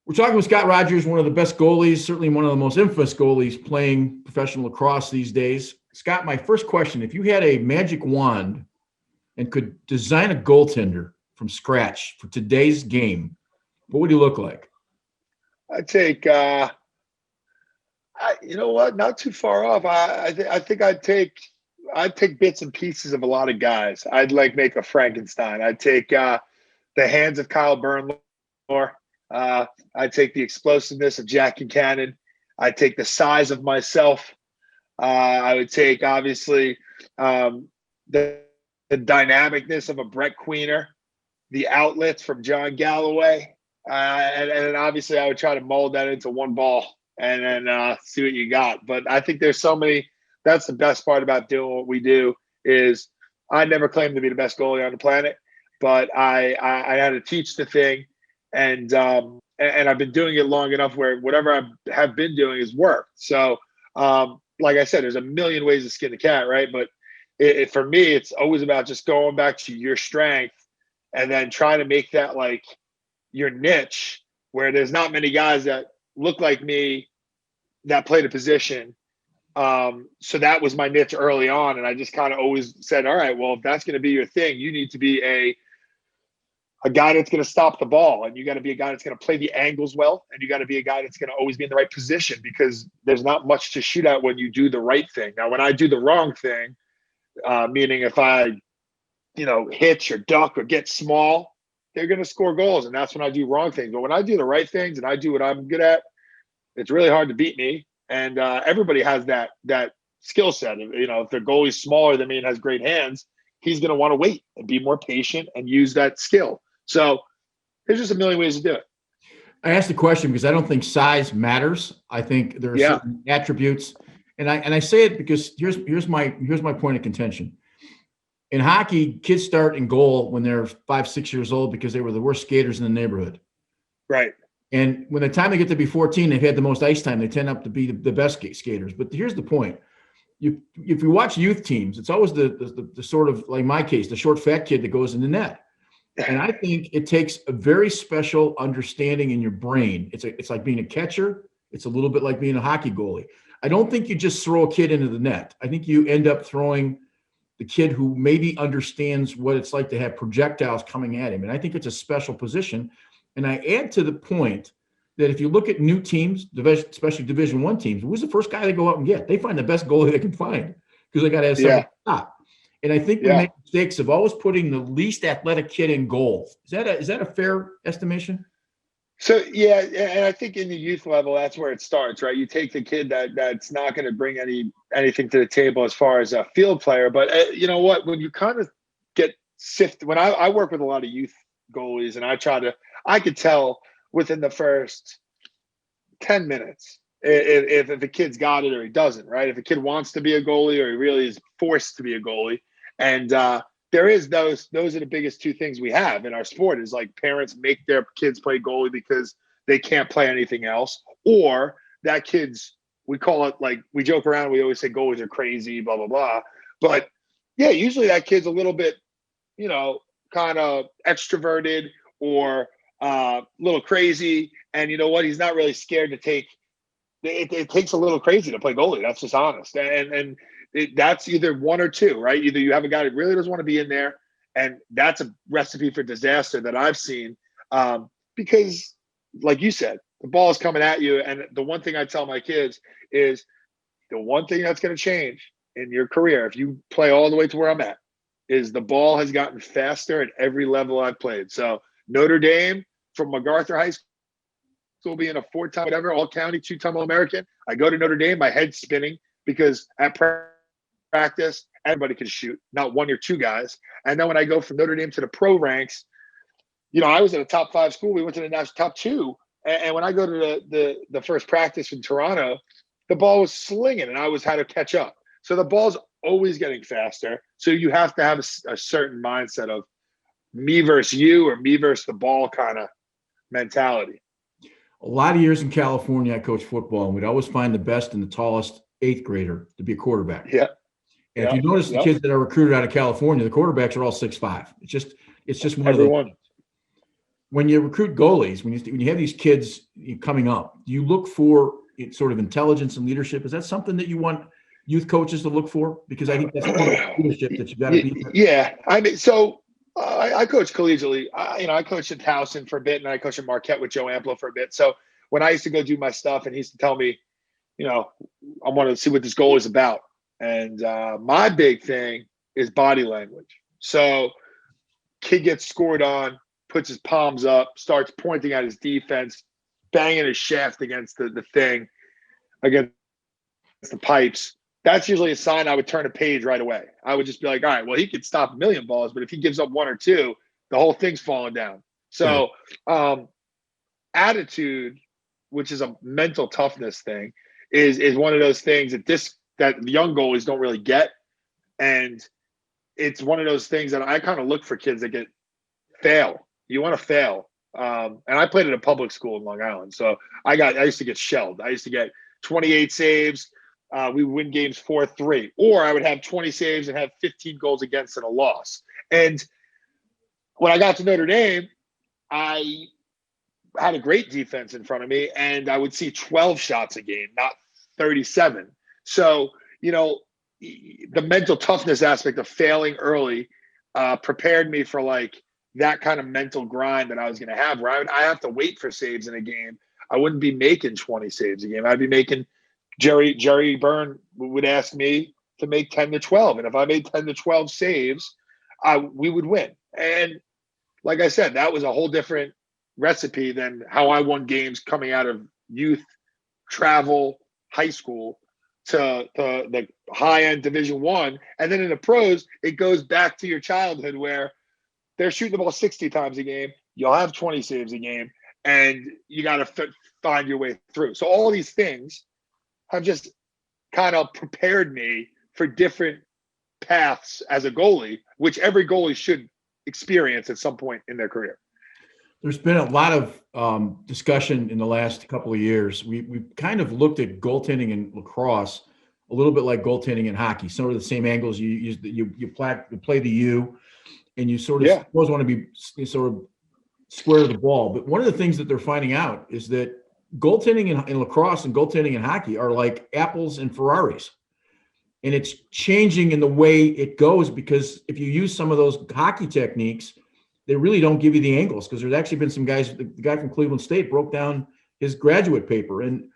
We're talking with Scott Rodgers, one of the best goalies, certainly one of the most infamous goalies playing professional lacrosse these days. Scott, my first question, if you had a magic wand and could design a goaltender from scratch for today's game, what would he look like? I take, you know what? Not too far off. I think I'd take bits and pieces of a lot of guys. I'd like make a Frankenstein. I'd take the hands of Kyle Burnlor. I'd take the explosiveness of Jack Cannon. I'd take the size of myself. I would take obviously the dynamicness of a Brett Queener, the outlets from John Galloway, and obviously I would try to mold that into one ball and then see what you got. But I think there's so many. That's the best part about doing what we do is I never claimed to be the best goalie on the planet, but I had to teach the thing, and I've been doing it long enough where whatever I have been doing has worked. So like I said, there's a million ways to skin the cat, right? But for me, it's always about just going back to your strength and then trying to make that like your niche where there's not many guys that look like me that play the position. So that was my niche early on. And I just kind of always said, all right, well, if that's going to be your thing, you need to be a guy that's going to stop the ball. And you got to be a guy that's going to play the angles well. And you got to be a guy that's going to always be in the right position because there's not much to shoot at when you do the right thing. Now, when I do the wrong thing, meaning if I, hitch or duck or get small, they're going to score goals. And that's when I do wrong things. But when I do the right things and I do what I'm good at, it's really hard to beat me. And everybody has that skill set. If their goalie's smaller than me and has great hands, he's going to want to wait and be more patient and use that skill. So there's just a million ways to do it. I asked the question because I don't think size matters. I think there are certain attributes, and I say it because here's my point of contention. In hockey, kids start in goal when they're 5, 6 years old because they were the worst skaters in the neighborhood. Right. And when the time they get to be 14, they've had the most ice time. They tend up to be the best skaters. But here's the point. If you watch youth teams, it's always the sort of, like my case, the short, fat kid that goes in the net. And I think it takes a very special understanding in your brain. It's like being a catcher. It's a little bit like being a hockey goalie. I don't think you just throw a kid into the net. I think you end up throwing the kid who maybe understands what it's like to have projectiles coming at him. And I think it's a special position. And I add to the point that if you look at new teams, especially Division I teams, who's the first guy they go out and get? They find the best goalie they can find because they got to have somebody to stop. And I think we make mistakes of always putting the least athletic kid in goal. Is that a fair estimation? So, yeah, and I think in the youth level, that's where it starts, right? You take the kid that's not going to bring anything to the table as far as a field player. But you know what? When you kind of get sifted, when I work with a lot of youth goalies and I could tell within the first 10 minutes if the kid's got it or he doesn't, right? If a kid wants to be a goalie or he really is forced to be a goalie. And there is those are the biggest two things we have in our sport is like parents make their kids play goalie because they can't play anything else. Or that kid's, we call it like, we joke around, we always say goalies are crazy, blah, blah, blah. But yeah, usually that kid's a little bit, kind of extroverted or a little crazy. And you know what? He's not really scared to take it takes a little crazy to play goalie. That's just honest. And that's either one or two, right? Either you have a guy that really doesn't want to be in there, and that's a recipe for disaster that I've seen. Because, like you said, the ball is coming at you. And the one thing I tell my kids is the one thing that's going to change in your career, if you play all the way to where I'm at, is the ball has gotten faster at every level I've played. So Notre Dame from MacArthur High School being a 4-time whatever, all-county, 2-time All-American. I go to Notre Dame, my head's spinning because at practice, everybody can shoot, not one or two guys. And then when I go from Notre Dame to the pro ranks, I was at a top 5 school. We went to the national top 2. And when I go to the first practice in Toronto, the ball was slinging and I had to catch up. So the ball's always getting faster. So you have to have a certain mindset of me versus you or me versus the ball kind of mentality. A lot of years in California, I coached football, and we'd always find the best and the tallest 8th grader to be a quarterback. Yeah. And if you notice the kids that are recruited out of California, the quarterbacks are all 6'5". It's just one of those. when you recruit goalies, when you have these kids coming up, do you look for sort of intelligence and leadership? Is that something that you want youth coaches to look for? Because I think that's part of leadership that you got to be. Yeah, I mean, so I coach collegiately. I coached at Towson for a bit, and I coached at Marquette with Joe Amplo for a bit. So when I used to go do my stuff, and he used to tell me, I want to see what this goal is about. And my big thing is body language. So kid gets scored on, puts his palms up, starts pointing at his defense, banging his shaft against the thing, against the pipes. That's usually a sign I would turn a page right away. I would just be like, all right, well, he could stop a million balls, but if he gives up one or two, the whole thing's falling down. So attitude, which is a mental toughness thing, is one of those things that young goalies don't really get. And it's one of those things that I kind of look for kids that fail. You want to fail. And I played at a public school in Long Island. So I used to get shelled. I used to get 28 saves. We would win games 4-3, or I would have 20 saves and have 15 goals against and a loss. And when I got to Notre Dame, I had a great defense in front of me, and I would see 12 shots a game, not 37. So, the mental toughness aspect of failing early prepared me for like that kind of mental grind that I was going to have, where I have to wait for saves in a game. I wouldn't be making 20 saves a game. I'd be making Jerry Byrne would ask me to make 10 to 12. And if I made 10 to 12 saves, we would win. And like I said, that was a whole different recipe than how I won games coming out of youth, travel, high school to the high-end Division I. And then in the pros, it goes back to your childhood where they're shooting the ball 60 times a game. You'll have 20 saves a game, and you got to find your way through. So all these things have just kind of prepared me for different paths as a goalie, which every goalie should experience at some point in their career. There's been a lot of discussion in the last couple of years. We've kind of looked at goaltending in lacrosse a little bit like goaltending in hockey. Some of the same angles. You play the U, and you sort of always want to be sort of square to the ball. But one of the things that they're finding out is that goaltending in lacrosse and goaltending in hockey are like apples and Ferraris. And it's changing in the way it goes, because if you use some of those hockey techniques, they really don't give you the angles, because there's actually been some guys, the guy from Cleveland State broke down his graduate paper. And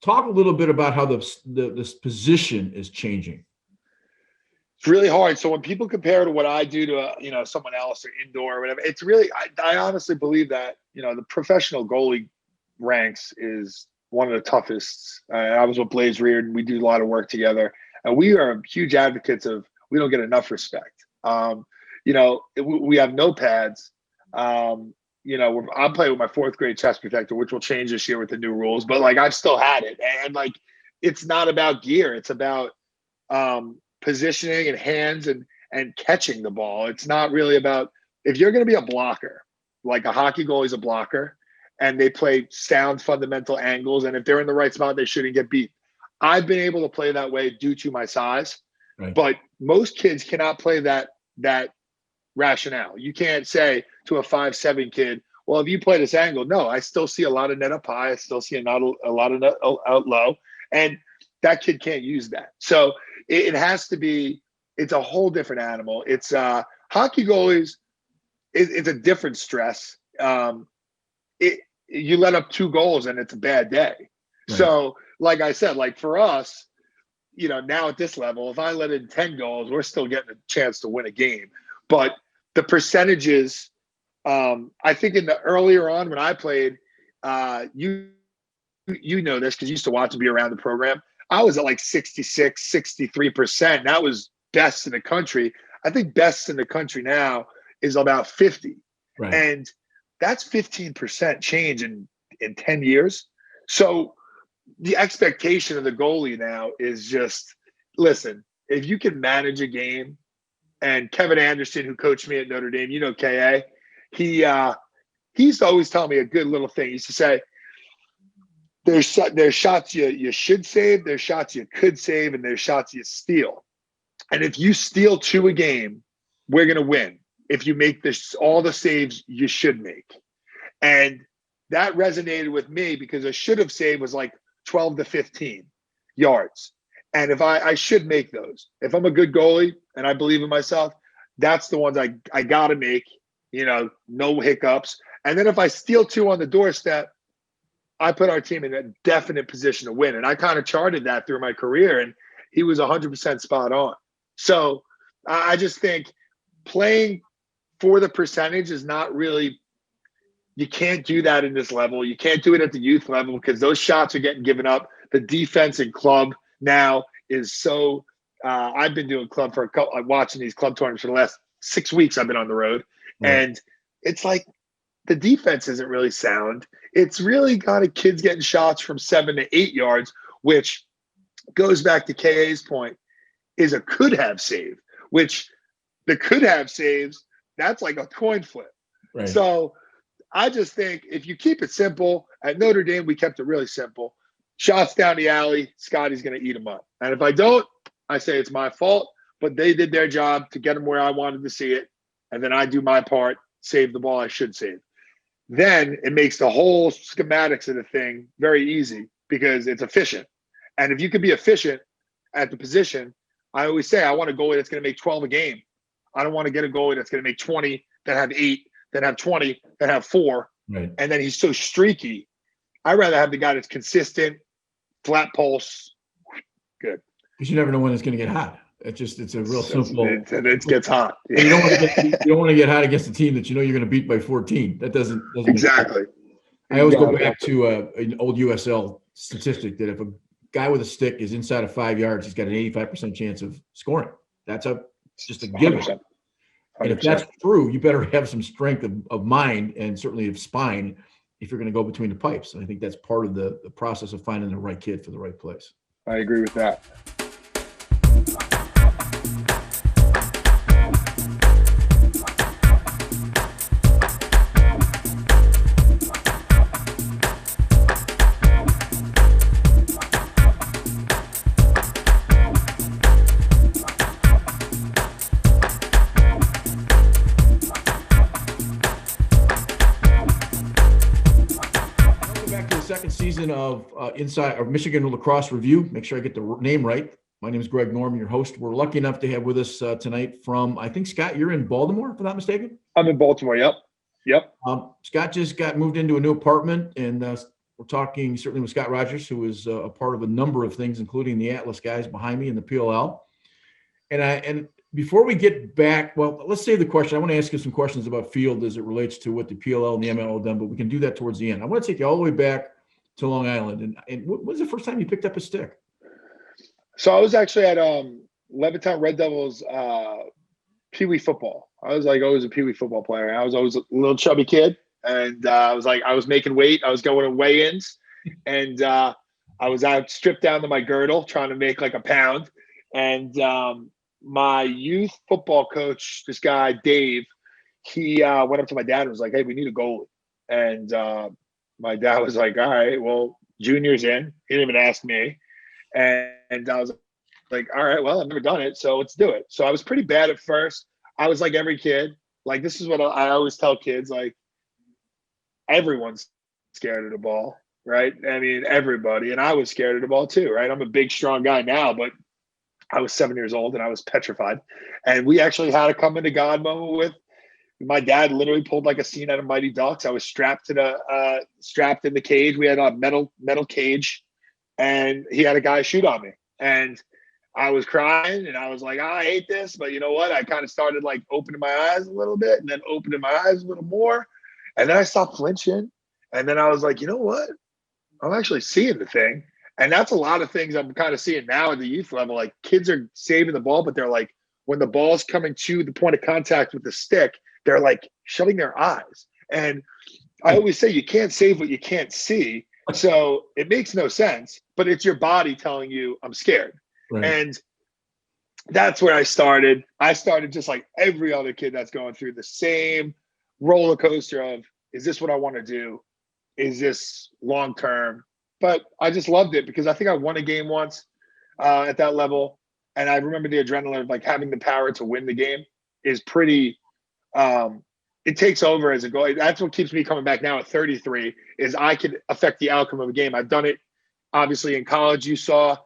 talk a little bit about how this position is changing. It's really hard. So when people compare to what I do to, someone else or indoor or whatever, it's really, I honestly believe that, the professional goalie ranks is one of the toughest. I was with Blaze Reardon. We do a lot of work together, and we are huge advocates of, we don't get enough respect. We have no pads. I'm playing with my 4th grade chest protector, which will change this year with the new rules, but like I've still had it. And like, it's not about gear. It's about positioning and hands and catching the ball. It's not really about, if you're going to be a blocker, like a hockey goalie is a blocker, and they play sound fundamental angles, and if they're in the right spot, they shouldn't get beat. I've been able to play that way due to my size, right. But most kids cannot play that rationale. You can't say to a 5'7" kid, well, if you play this angle, no, I still see a lot of net up high. I still see a lot of net out low. And that kid can't use that. So it has to be, it's a whole different animal. It's hockey goalies, it's a different stress. You let up 2 goals and it's a bad day. Right. So like I said, like for us, now at this level, if I let in 10 goals, we're still getting a chance to win a game. But the percentages, I think in the earlier on when I played, you know this because you used to watch and be around the program. I was at like 66, 63%. That was best in the country. I think best in the country now is about 50. Right. And that's 15% change in 10 years. So the expectation of the goalie now is just, listen, if you can manage a game, and Kevin Anderson, who coached me at Notre Dame, KA, he used to always tell me a good little thing. He used to say, there's shots you should save, there's shots you could save, and there's shots you steal. And if you steal 2 a game, we're going to win. If you make all the saves you should make. And that resonated with me because a should have saved was like 12 to 15 yards. And if I should make those. If I'm a good goalie and I believe in myself, that's the ones I got to make, no hiccups. And then if I steal 2 on the doorstep, I put our team in a definite position to win. And I kind of charted that through my career, and he was 100% spot on. So I just think playing for the percentage is not really – you can't do that in this level. You can't do it at the youth level because those shots are getting given up. The defense in club now is so I've been doing club for watching these club tournaments for the last 6 weeks. I've been on the road. Right. And it's like the defense isn't really sound. It's really got kids getting shots from 7 to 8 yards, which goes back to KA's point, is a could have save, which the could have saves, that's like a coin flip. Right. So I just think if you keep it simple, at Notre Dame, we kept it really simple. Shots down the alley, Scotty's going to eat them up. And if I don't, I say it's my fault, but they did their job to get them where I wanted to see it. And then I do my part, save the ball I should save. Then it makes the whole schematics of the thing very easy because it's efficient. And if you can be efficient at the position, I always say I want a goalie that's going to make 12 a game. I don't want to get a goalie that's going to make 20, that have 8, that have 20, that have 4. Right. And then he's so streaky. I'd rather have the guy that's consistent, flat pulse, good. Because you never know when it's going to get hot. It's a real simple. It gets hot. You don't want to get hot against a team that you're going to beat by 14. That doesn't exactly. I always go back to an old USL statistic that if a guy with a stick is inside of 5 yards, he's got an 85% chance of scoring. That's just a given. 100%. And if that's true, you better have some strength of mind and certainly of spine if you're going to go between the pipes. And I think that's part of the process of finding the right kid for the right place. I agree with that. Second season of Inside of Michigan Lacrosse Review. Make sure I get the name right. My name is Greg Norman, your host. We're lucky enough to have with us tonight from, I think, Scott, you're in Baltimore, if I'm not mistaken? I'm in Baltimore, yep. Scott just got moved into a new apartment, and we're talking certainly with Scott Rodgers, who is a part of a number of things, including the Atlas guys behind me in the PLL. And before we get back, well, let's save the question. I want to ask you some questions about field as it relates to what the PLL and the MLL done, but we can do that towards the end. I want to take you all the way back to Long Island. And when was the first time you picked up a stick? So I was actually at Levittown Red Devils Pee Wee football. I was like always a Pee Wee football player. I was always a little chubby kid. And I was making weight. I was going to weigh-ins. And I was out stripped down to my girdle trying to make like a pound. And my youth football coach, this guy, Dave, he went up to my dad and was like, hey, we need a goalie. And my dad was like, all right, well, Junior's in. He didn't even ask me. And I was like, all right, well, I've never done it, so let's do it. So I was pretty bad at first. I was like every kid. Like, this is what I always tell kids, like, everyone's scared of the ball, right? I mean, everybody. And I was scared of the ball too, right? I'm a big, strong guy now, but I was 7 years old and I was petrified. And we actually had a come into God moment with my dad. Literally pulled like a scene out of Mighty Ducks. I was strapped in the cage. We had a metal cage, and he had a guy shoot on me. And I was crying and I was like, I hate this. But you know what? I kind of started like opening my eyes a little bit and then opening my eyes a little more. And then I stopped flinching. And then I was like, you know what? I'm actually seeing the thing. And that's a lot of things I'm kind of seeing now at the youth level. Like, kids are saving the ball, but they're like, when the ball's coming to the point of contact with the stick, they're like shutting their eyes. And I always say you can't save what you can't see. So it makes no sense, but it's your body telling you I'm scared. Right. And that's where I started. I started just like every other kid that's going through the same roller coaster of, is this what I want to do? Is this long-term? But I just loved it because I think I won a game once at that level. And I remember the adrenaline of like having the power to win the game is pretty it takes over as a goal. That's what keeps me coming back now at 33 is I could affect the outcome of a game. I've done it obviously in college. You saw,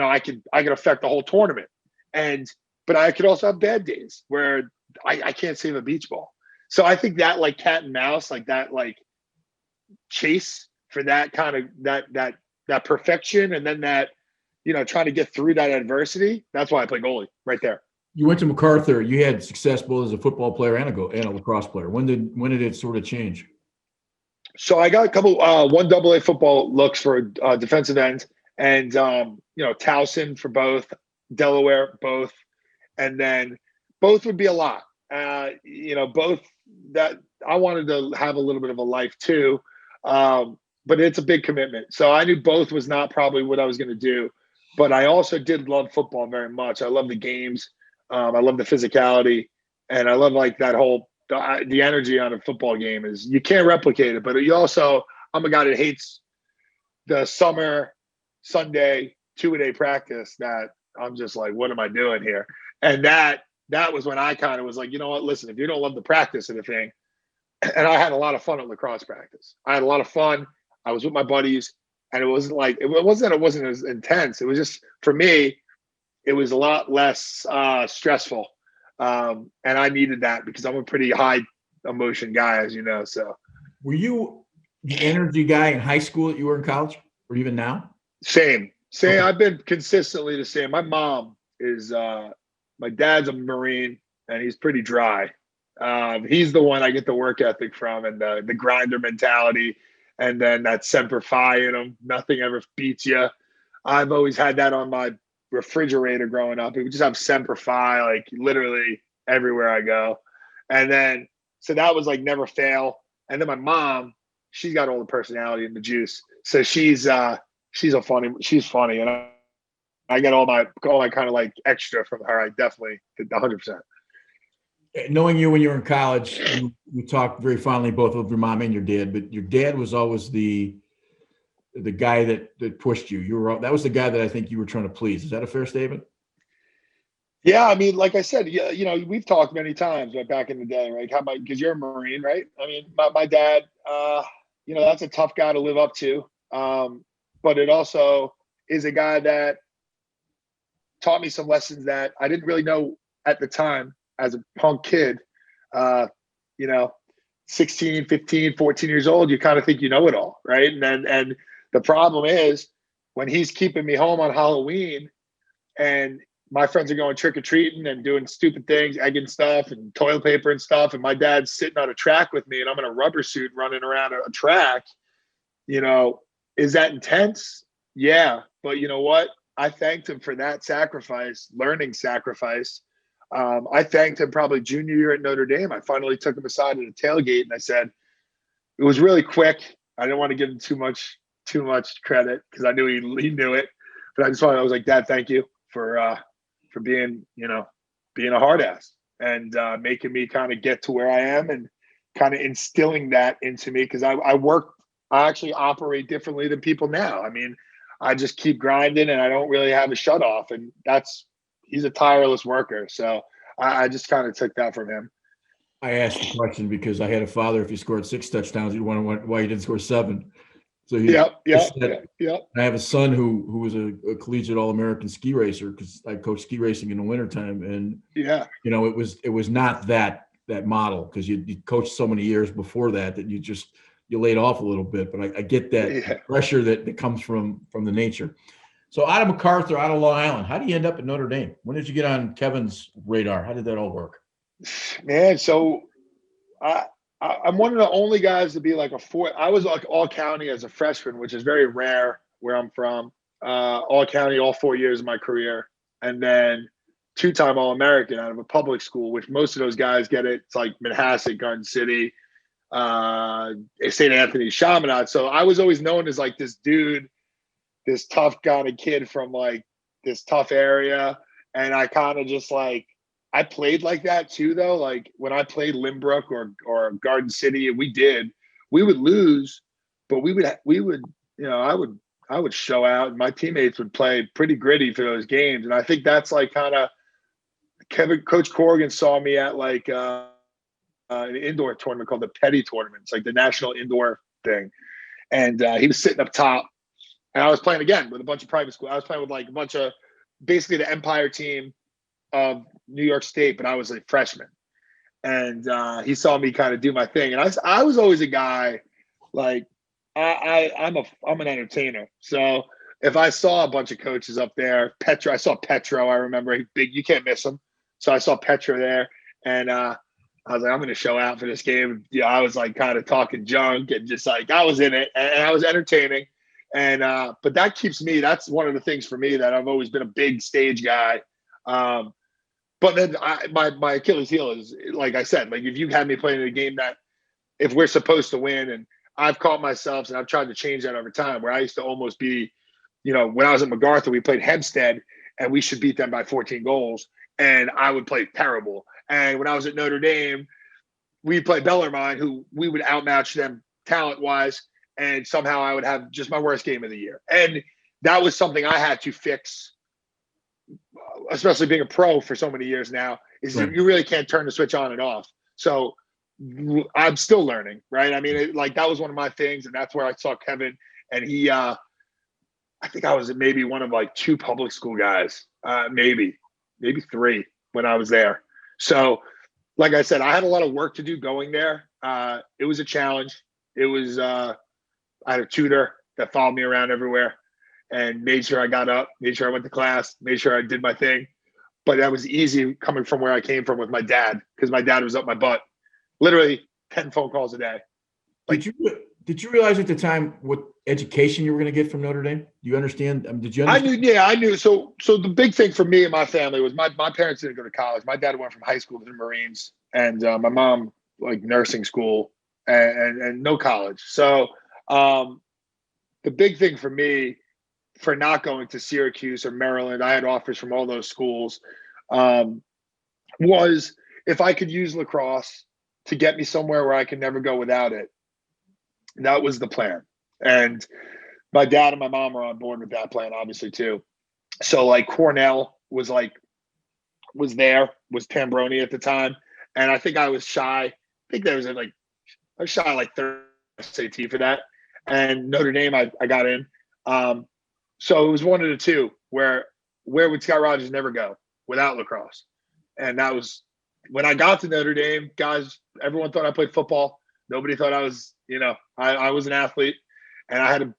I could affect the whole tournament. But I could also have bad days where I can't save a beach ball. So I think that like cat and mouse, like that, like chase for that kind of that perfection. And then that, trying to get through that adversity. That's why I play goalie right there. You went to MacArthur. You had success both as a football player and a lacrosse player. When did it sort of change? So I got a couple one AA football looks for defensive end, and Towson for both, Delaware both, and then both would be a lot. Both that I wanted to have a little bit of a life too, but it's a big commitment. So I knew both was not probably what I was going to do, but I also did love football very much. I love the games. I love the physicality, and I love like that whole the energy on a football game is you can't replicate it. But you also, I'm a guy that hates the summer Sunday 2-a-day practice. That I'm just like, what am I doing here? And that was when I kind of was like, you know what? Listen, if you don't love the practice of the thing, and I had a lot of fun at lacrosse practice. I had a lot of fun. I was with my buddies, and it wasn't as intense. It was just for me. It was a lot less stressful. And I needed that because I'm a pretty high emotion guy, as you know. So were you the energy guy in high school that you were in college or even now? Same. Okay. I've been consistently the same. My mom is my dad's a Marine and he's pretty dry. He's the one I get the work ethic from and the grinder mentality and then that semper fi in him. Nothing ever beats you. I've always had that on my refrigerator growing up. It would just have semper fi like literally everywhere I go. And then so that was like never fail. And then my mom, she's got all the personality and the juice. So she's funny and I get all my kind of like extra from her. I definitely did 100%. Knowing you when you were in college, you talked very fondly both of your mom and your dad, but your dad was always the guy that pushed you. That was the guy that I think you were trying to please. Is that a fair statement? Yeah, I mean, like I said, we've talked many times back in the day, right? Because you're a Marine, right? I mean, my dad, that's a tough guy to live up to. But it also is a guy that taught me some lessons that I didn't really know at the time as a punk kid. 16, 15, 14 years old, you kind of think you know it all, right? And the problem is when he's keeping me home on Halloween and my friends are going trick-or-treating and doing stupid things, egging stuff and toilet paper and stuff, and my dad's sitting on a track with me and I'm in a rubber suit running around a track, is that intense? Yeah. But you know what? I thanked him for that sacrifice, learning sacrifice. I thanked him probably junior year at Notre Dame. I finally took him aside at a tailgate and I said, it was really quick. I didn't want to give him too much credit because I knew he knew it. But I was like, Dad, thank you for being, being a hard ass and making me kind of get to where I am and kind of instilling that into me. Cause I actually operate differently than people now. I mean, I just keep grinding and I don't really have a shut off and he's a tireless worker. So I just kind of took that from him. I asked the question because I had a father, if he scored 6 touchdowns, you'd wonder why he didn't score 7. So I have a son who was a collegiate All-American ski racer because I coached ski racing in the wintertime. And, it was not that model because you coached so many years before that you laid off a little bit. But I get that pressure that comes from the nature. So out of MacArthur, out of Long Island, how do you end up at Notre Dame? When did you get on Kevin's radar? How did that all work? Man, so I'm one of the only guys to be like I was like all county as a freshman, which is very rare where I'm from. All county, all 4 years of my career. And then 2-time All-American out of a public school, which most of those guys get it. It's like Manhasset, Garden City, St. Anthony, Chaminade. So I was always known as like this dude, this tough kind of kid from like this tough area. And I kind of just like, I played like that too, though. Like when I played Limbrook or Garden City, we would lose, but we would, I would show out and my teammates would play pretty gritty for those games. And I think that's like kind of Coach Corrigan saw me at like, an indoor tournament called the Petty Tournament. It's like the national indoor thing. And he was sitting up top. And I was playing again with a bunch of private school. I was playing with like a bunch of basically the Empire team of New York State, but I was a freshman. And he saw me kind of do my thing. And I was always a guy like I'm an entertainer. So if I saw a bunch of coaches up there, I saw Petro, I remember, big, you can't miss him. So I saw Petro there, and I was like, I'm going to show out for this game. Yeah, I was like kind of talking junk and just like I was in it, and I was entertaining. And but that keeps me. That's one of the things for me that I've always been a big stage guy. But then my Achilles heel is, like I said, like if you had me playing in a game that if we're supposed to win, and I've caught myself and I've tried to change that over time, where I used to almost be, when I was at MacArthur, we played Hempstead and we should beat them by 14 goals, and I would play terrible. And when I was at Notre Dame, we played Bellarmine, who we would outmatch them talent-wise, and somehow I would have just my worst game of the year. And that was something I had to fix, especially being a pro for so many years now, is right. You really can't turn the switch on and off. So I'm still learning, right? I mean, that was one of my things, and that's where I saw Kevin, and he, I think I was maybe one of like 2 public school guys, maybe 3 when I was there. So, like I said, I had a lot of work to do going there. It was a challenge. It was, I had a tutor that followed me around everywhere and made sure I got up, made sure I went to class, made sure I did my thing. But that was easy coming from where I came from with my dad, because my dad was up my butt, literally 10 phone calls a day. Did you realize at the time what education you were going to get from Notre Dame? Do you understand? Did you understand? I knew. So the big thing for me and my family was my parents didn't go to college. My dad went from high school to the Marines, and my mom like nursing school and no college. So the big thing for me for not going to Syracuse or Maryland, I had offers from all those schools, was if I could use lacrosse to get me somewhere where I could never go without it. That was the plan. And my dad and my mom were on board with that plan, obviously, too. So, like, Cornell was Tambroni at the time. And I think I was shy. I think I was shy like third SAT for that. And Notre Dame, I got in. So it was one of the two where would Scott Rodgers never go without lacrosse? And that was when I got to Notre Dame, guys, everyone thought I played football. Nobody thought I was, I was an athlete, and I had to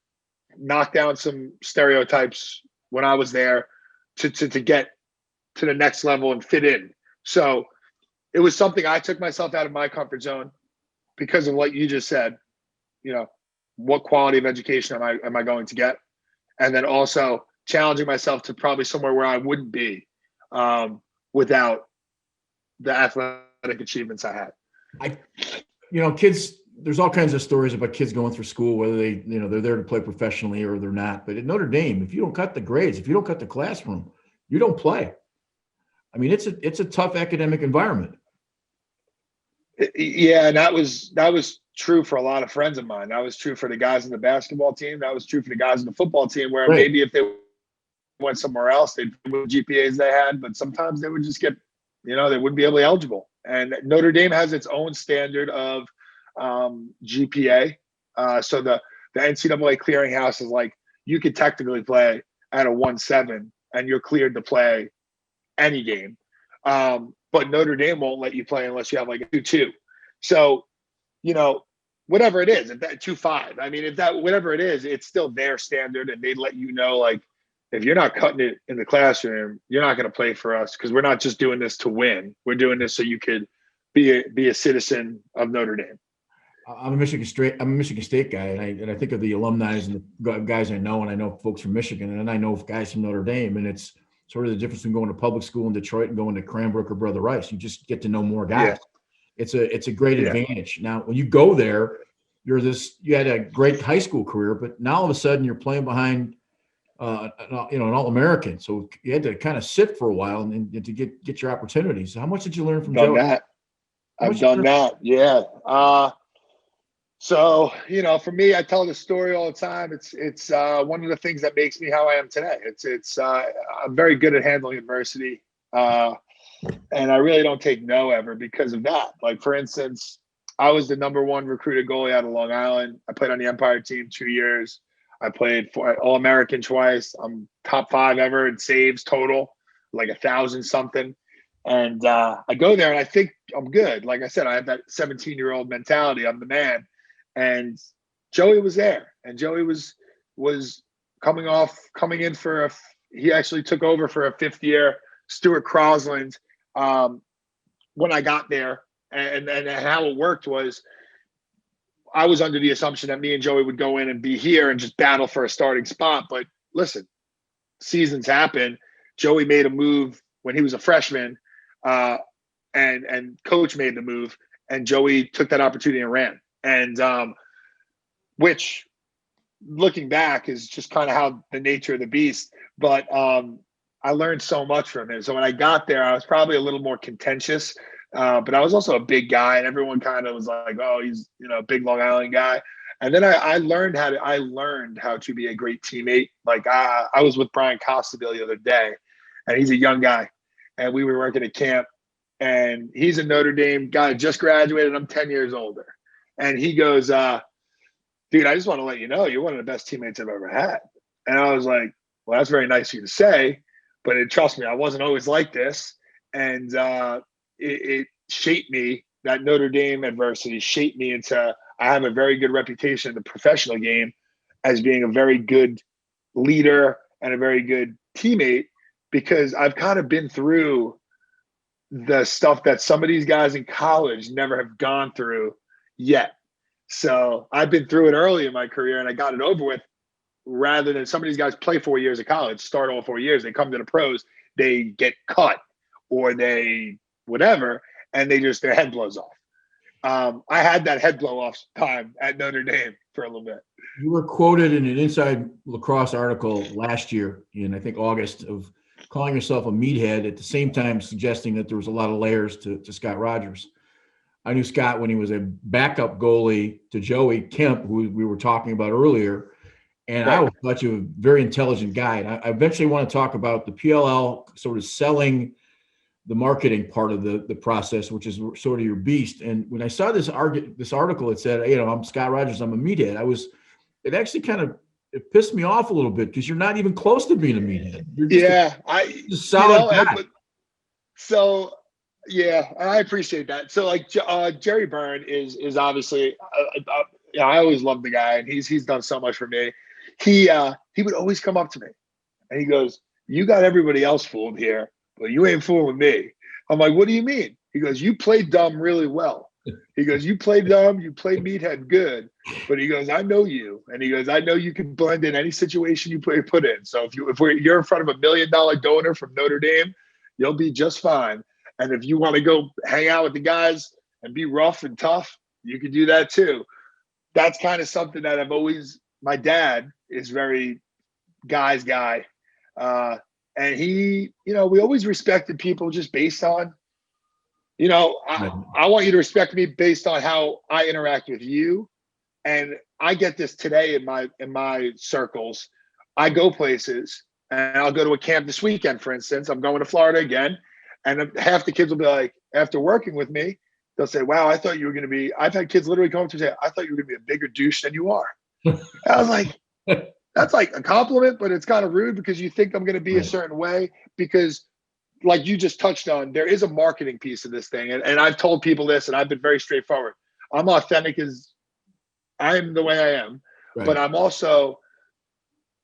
knock down some stereotypes when I was there to get to the next level and fit in. So it was something I took myself out of my comfort zone because of what you just said. What quality of education am I going to get? And then also challenging myself to probably somewhere where I wouldn't be without the athletic achievements I had. Kids, there's all kinds of stories about kids going through school, whether they're there to play professionally or they're not. But at Notre Dame, if you don't cut the grades, if you don't cut the classroom, you don't play. I mean, it's a tough academic environment. Yeah, and that was true for a lot of friends of mine. That was true for the guys in the basketball team. That was true for the guys in the football team, where right. Maybe if they went somewhere else, they'd with GPAs they had, but sometimes they would just get, they wouldn't be able to be eligible. And Notre Dame has its own standard of GPA. So the NCAA clearinghouse is like, you could technically play at a 1.7 and you're cleared to play any game. But Notre Dame won't let you play unless you have like a 2.2. So, whatever it is, if that 2.5, I mean, whatever it is, it's still their standard, and they let you know, like, if you're not cutting it in the classroom, you're not going to play for us, because we're not just doing this to win. We're doing this so you could be a citizen of Notre Dame. I'm a Michigan State guy, and I think of the alumni and the guys I know, and I know folks from Michigan, and I know guys from Notre Dame, and it's sort of the difference between going to public school in Detroit and going to Cranbrook or Brother Rice. You just get to know more guys. Yeah. It's a great advantage. Now, when you go there, you had a great high school career, but now all of a sudden you're playing behind an All-American. So you had to kind of sit for a while and to get your opportunities. How much did you learn from Joe? I've done that. Yeah. So, for me, I tell this story all the time. It's one of the things that makes me how I am today. I'm very good at handling adversity. And I really don't take no ever because of that. Like, for instance, I was the #1 recruited goalie out of Long Island. I played on the Empire team 2 years. I played for All-American twice. I'm top 5 ever in saves total, like 1,000 something. And I go there and I think I'm good. Like I said, I have that 17-year-old mentality. I'm the man. And Joey was there, and Joey was coming in for he actually took over for a 5th year, Stuart Crosland, when I got there. And how it worked was I was under the assumption that me and Joey would go in and be here and just battle for a starting spot. But listen, seasons happen. Joey made a move when he was a freshman, and coach made the move, and Joey took that opportunity and ran. And which, looking back, is just kind of how the nature of the beast. But I learned so much from him. So when I got there, I was probably a little more contentious. But I was also a big guy, and everyone kind of was like, "Oh, he's a big Long Island guy." And then I learned how to be a great teammate. Like I was with Brian Costabile the other day, and he's a young guy, and we were working at camp, and he's a Notre Dame guy, just graduated. I'm 10 years older, and he goes, "Dude, I just want to let you know you're one of the best teammates I've ever had." And I was like, "Well, that's very nice of you to say, but trust me, I wasn't always like this." And it shaped me. That Notre Dame adversity shaped me into, I have a very good reputation in the professional game as being a very good leader and a very good teammate, because I've kind of been through the stuff that some of these guys in college never have gone through yet. So I've been through it early in my career, and I got it over with, rather than some of these guys play 4 years of college, start all 4 years, they come to the pros, they get cut or they whatever, and their head blows off. I had that head blow off time at Notre Dame for a little bit. You were quoted in an Inside Lacrosse article last year in, I think, August, of calling yourself a meathead, at the same time suggesting that there was a lot of layers to Scott Rodgers. I knew Scott when he was a backup goalie to Joey Kemp, who we were talking about earlier, and right. I always thought you were a very intelligent guy. And I eventually want to talk about the PLL sort of selling the marketing part of the process, which is sort of your beast. And when I saw this article, it said, I'm Scott Rodgers, I'm a meathead. It actually kind of, it pissed me off a little bit, because you're not even close to being a meathead. You're just a solid guy. I appreciate that. So like Jerry Byrne is obviously, I always loved the guy, and he's done so much for me. He would always come up to me and he goes, "You got everybody else fooled here, but you ain't fooling me." I'm like, "What do you mean?" He goes, "You played dumb really well." He goes, "You played dumb, you played meathead good." But he goes, "I know you." And he goes, "I know you can blend in any situation you put in. So if you're in front of $1 million donor from Notre Dame, you'll be just fine. And if you want to go hang out with the guys and be rough and tough, you can do that too." That's kind of something that my dad is very guy's guy. And he, we always respected people just based on, I want you to respect me based on how I interact with you. And I get this today in my circles. I go places, and I'll go to a camp this weekend, for instance. I'm going to Florida again. And half the kids will be like, after working with me, they'll say, "Wow, I thought you were going to be," I've had kids literally come up to me and say, "I thought you were going to be a bigger douche than you are." I was like, that's like a compliment, but it's kind of rude, because you think I'm going to be a certain way, because like you just touched on, there is a marketing piece of this thing. And I've told people this, and I've been very straightforward. I'm authentic as I am the way I am, but I'm also,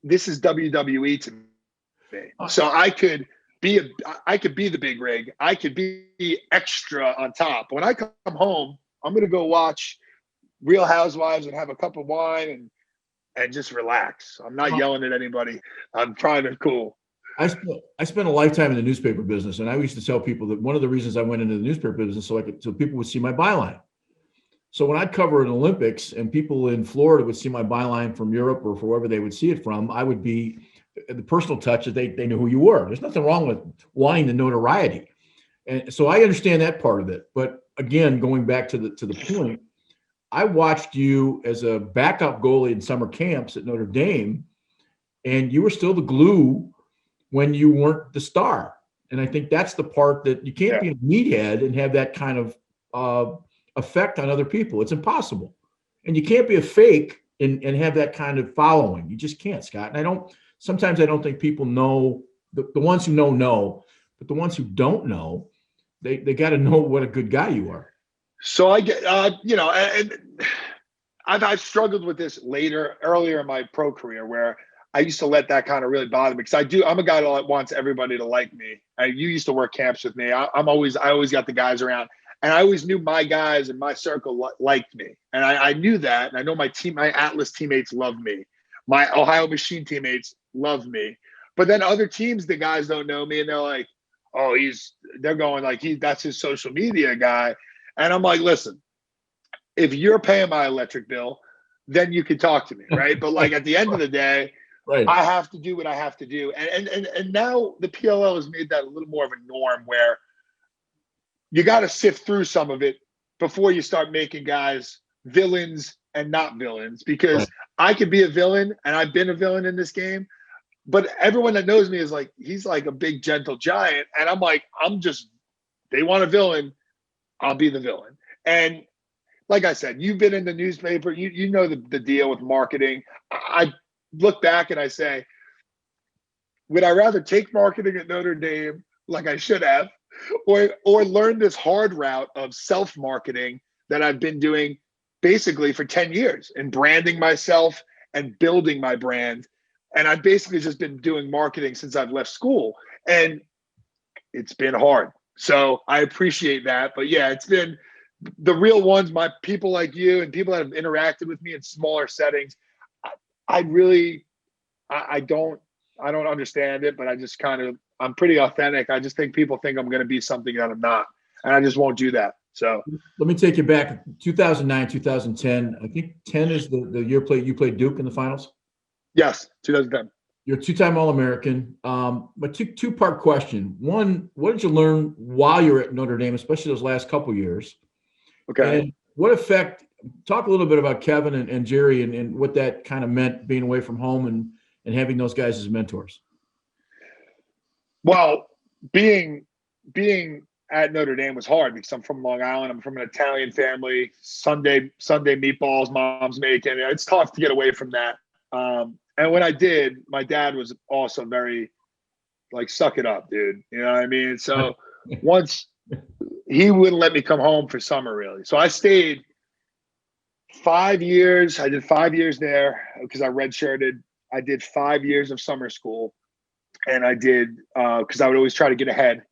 this is WWE to me. So I could be the big rig. I could be extra on top. When I come home, I'm going to go watch Real Housewives and have a cup of wine and just relax. I'm not yelling at anybody. I'm trying to cool. I spent a lifetime in the newspaper business, and I used to tell people that one of the reasons I went into the newspaper business so people would see my byline. So when I'd cover an Olympics and people in Florida would see my byline from Europe or wherever they would see it from, I would be the personal touch that they knew who you were. There's nothing wrong with wanting the notoriety. And so I understand that part of it. But again, going back to the point, I watched you as a backup goalie in summer camps at Notre Dame, and you were still the glue when you weren't the star. And I think that's the part that you can't be a meathead and have that kind of effect on other people. It's impossible. And you can't be a fake and have that kind of following. You just can't, Scott. And sometimes I don't think people know, the ones who know, but the ones who don't know, they got to know what a good guy you are. So I get, and I've struggled with this earlier in my pro career, where I used to let that kind of really bother me, because I'm a guy that wants everybody to like me. You used to work camps with me. I always got the guys around, and I always knew my guys in my circle liked me, and I knew that, and I know my Atlas teammates love me, my Ohio Machine teammates love me, but then other teams, the guys don't know me, and they're like, oh, they're going like that's his social media guy, and I'm like, listen, if you're paying my electric bill, then you can talk to me, right? But like at the end of the day, right, I have to do what I have to do. And now the PLL has made that a little more of a norm, where you got to sift through some of it before you start making guys villains and not villains, because right. I could be a villain, and I've been a villain in this game, but everyone that knows me is like, he's like a big, gentle giant. And I'm like, they want a villain, I'll be the villain. And like I said, you've been in the newspaper, you know the deal with marketing. I look back and I say, would I rather take marketing at Notre Dame like I should have, or learn this hard route of self-marketing that I've been doing basically for 10 years, and branding myself and building my brand. And I've basically just been doing marketing since I've left school, and it's been hard. So I appreciate that. But yeah, it's been the real ones, my people like you and people that have interacted with me in smaller settings. I don't understand it, but I just I'm pretty authentic. I just think people think I'm going to be something that I'm not, and I just won't do that. So let me take you back 2009, 2010. I think 10 is the year you played Duke in the finals. Yes, 2010. You're a two-time All-American. But two-part question. One, what did you learn while you were at Notre Dame, especially those last couple years? Okay. And what effect, talk a little bit about Kevin and Jerry and what that kind of meant, being away from home and having those guys as mentors. Well, being at Notre Dame was hard, because I'm from Long Island. I'm from an Italian family. Sunday meatballs mom's making. It's tough to get away from that. And when I did, my dad was also very like, suck it up, dude. You know what I mean? So once he wouldn't let me come home for summer, really. So I stayed 5 years. I did 5 years there because I redshirted. I did 5 years of summer school, and I did because I would always try to get ahead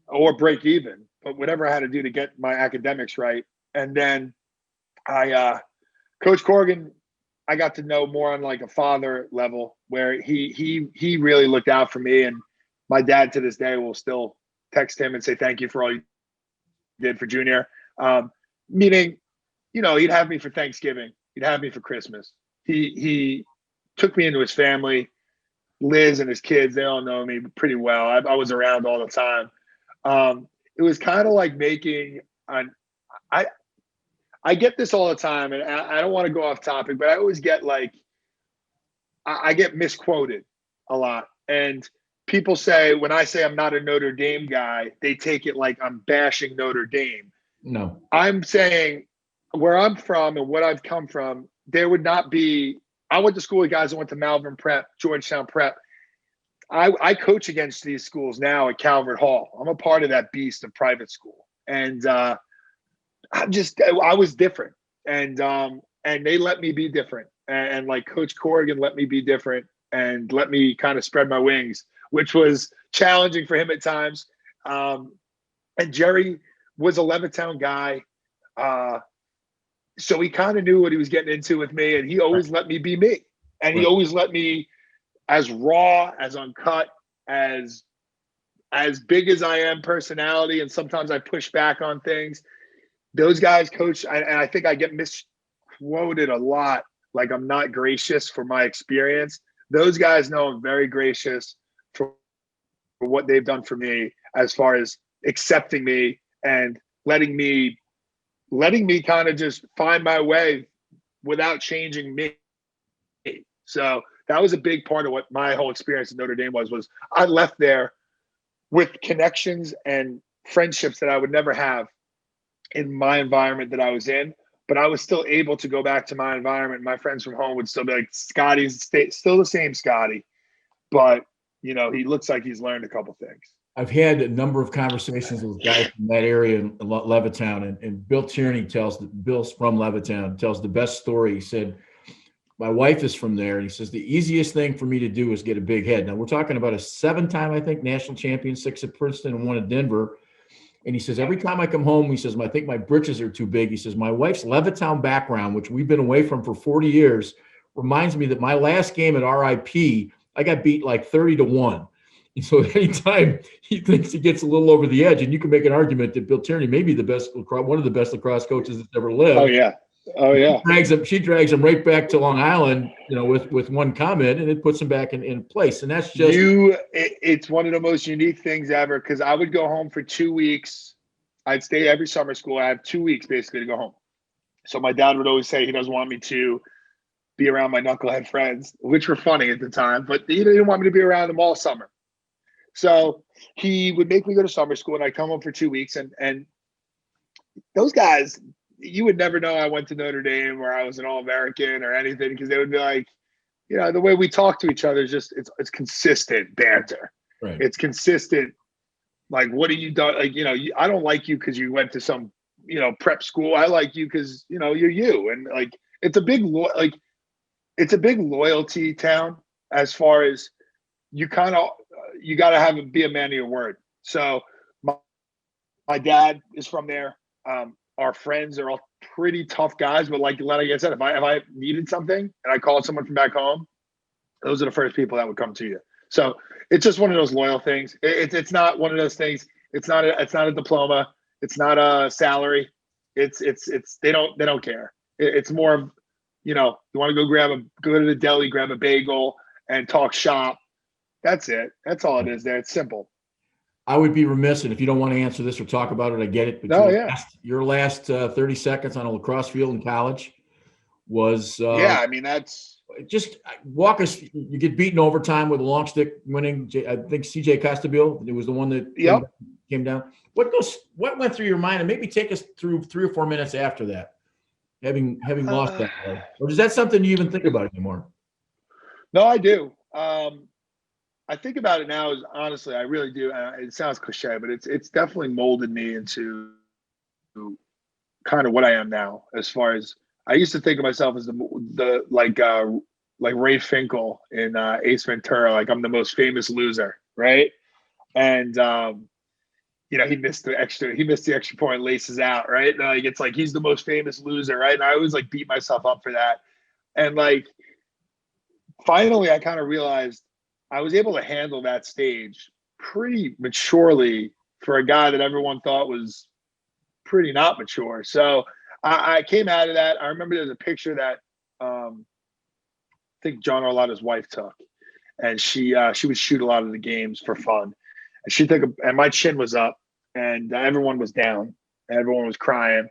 or break even, but whatever I had to do to get my academics right. And then Coach Corrigan, I got to know more on like a father level, where he really looked out for me. And my dad to this day will still text him and say thank you for all you did for Junior. Meaning, he'd have me for Thanksgiving, he'd have me for Christmas. He took me into his family. Liz and his kids, they all know me pretty well. I was around all the time. It was kind of like making I get this all the time, and I don't want to go off topic, but I always get like, I get misquoted a lot. And people say, when I say I'm not a Notre Dame guy, they take it like I'm bashing Notre Dame. No. I'm saying where I'm from and what I've come from, there would not be, I went to school with guys that went to Malvern Prep, Georgetown Prep. I coach against these schools now at Calvert Hall. I'm a part of that beast of private school. And I was different. And they let me be different. And like Coach Corrigan let me be different and let me kind of spread my wings, which was challenging for him at times. And Jerry was a Levittown guy. So he kind of knew what he was getting into with me, and he always let me be me. And he always let me, as raw, as uncut, as big as I am personality, and sometimes I push back on things. Those guys coach, and I think I get misquoted a lot, like I'm not gracious for my experience. Those guys know I'm very gracious for what they've done for me, as far as accepting me and letting me kind of just find my way without changing me. So that was a big part of what my whole experience at Notre Dame was I left there with connections and friendships that I would never have in my environment that I was in. But I was still able to go back to my environment. My friends from home would still be like, Scotty's still the same Scotty, but he looks like he's learned a couple things. I've had a number of conversations with guys from that area in Levittown, and Bill Tierney Bill's from Levittown, tells the best story. He said, my wife is from there, and he says, the easiest thing for me to do is get a big head. Now, we're talking about a 7-time, I think, national champion, 6 at Princeton and 1 at Denver. And he says, every time I come home, he says, I think my britches are too big. He says, my wife's Levittown background, which we've been away from for 40 years, reminds me that my last game at RIP, I got beat like 30-1. And so anytime he thinks he gets a little over the edge, and you can make an argument that Bill Tierney may be one of the best lacrosse coaches that's ever lived. Oh yeah. She drags him right back to Long Island, with one comment, and it puts him back in place. And that's just it's one of the most unique things ever, because I would go home for 2 weeks. I'd stay every summer school. I have 2 weeks basically to go home. So my dad would always say he doesn't want me to be around my knucklehead friends, which were funny at the time, but he didn't want me to be around them all summer. So he would make me go to summer school, and I'd come home for 2 weeks. And those guys, you would never know I went to Notre Dame or I was an All-American or anything, because they would be like, the way we talk to each other is just, it's consistent banter. Right. It's consistent. Like, what are you done? Like, I don't like you because you went to some, prep school. I like you because, you're you. And like, it's a big loyalty town, as far as you got to be a man of your word. So my dad is from there. Our friends are all pretty tough guys, but like I said, if I needed something and I called someone from back home, those are the first people that would come to you. So it's just one of those loyal things. It's not one of those things. It's not a diploma. It's not a salary. It's they don't care. It's more of, you want to go to the deli, grab a bagel and talk shop. That's it. That's all it is there. It's simple. I would be remiss, and if you don't want to answer this or talk about it, I get it. But your last 30 seconds on a lacrosse field in college was that's just walk us. You get beaten overtime with a long stick winning. I think CJ Costabile. It was the one that came down. What went through your mind, and maybe take us through 3 or 4 minutes after that, having lost that play? Or is that something you even think about anymore? No, I do. I think about it now, is honestly, I really do. It sounds cliche, but it's definitely molded me into kind of what I am now. As far as, I used to think of myself as the like Ray Finkel in Ace Ventura, like I'm the most famous loser, right? And he missed the extra point, laces out, right? Like, it's like he's the most famous loser, right? And I always like beat myself up for that. And like, finally, I kind of realized I was able to handle that stage pretty maturely for a guy that everyone thought was pretty not mature. So I came out of that. I remember there's a picture that I think John Arlotta's wife took, and she would shoot a lot of the games for fun. And she took and my chin was up, and everyone was down, and everyone was crying.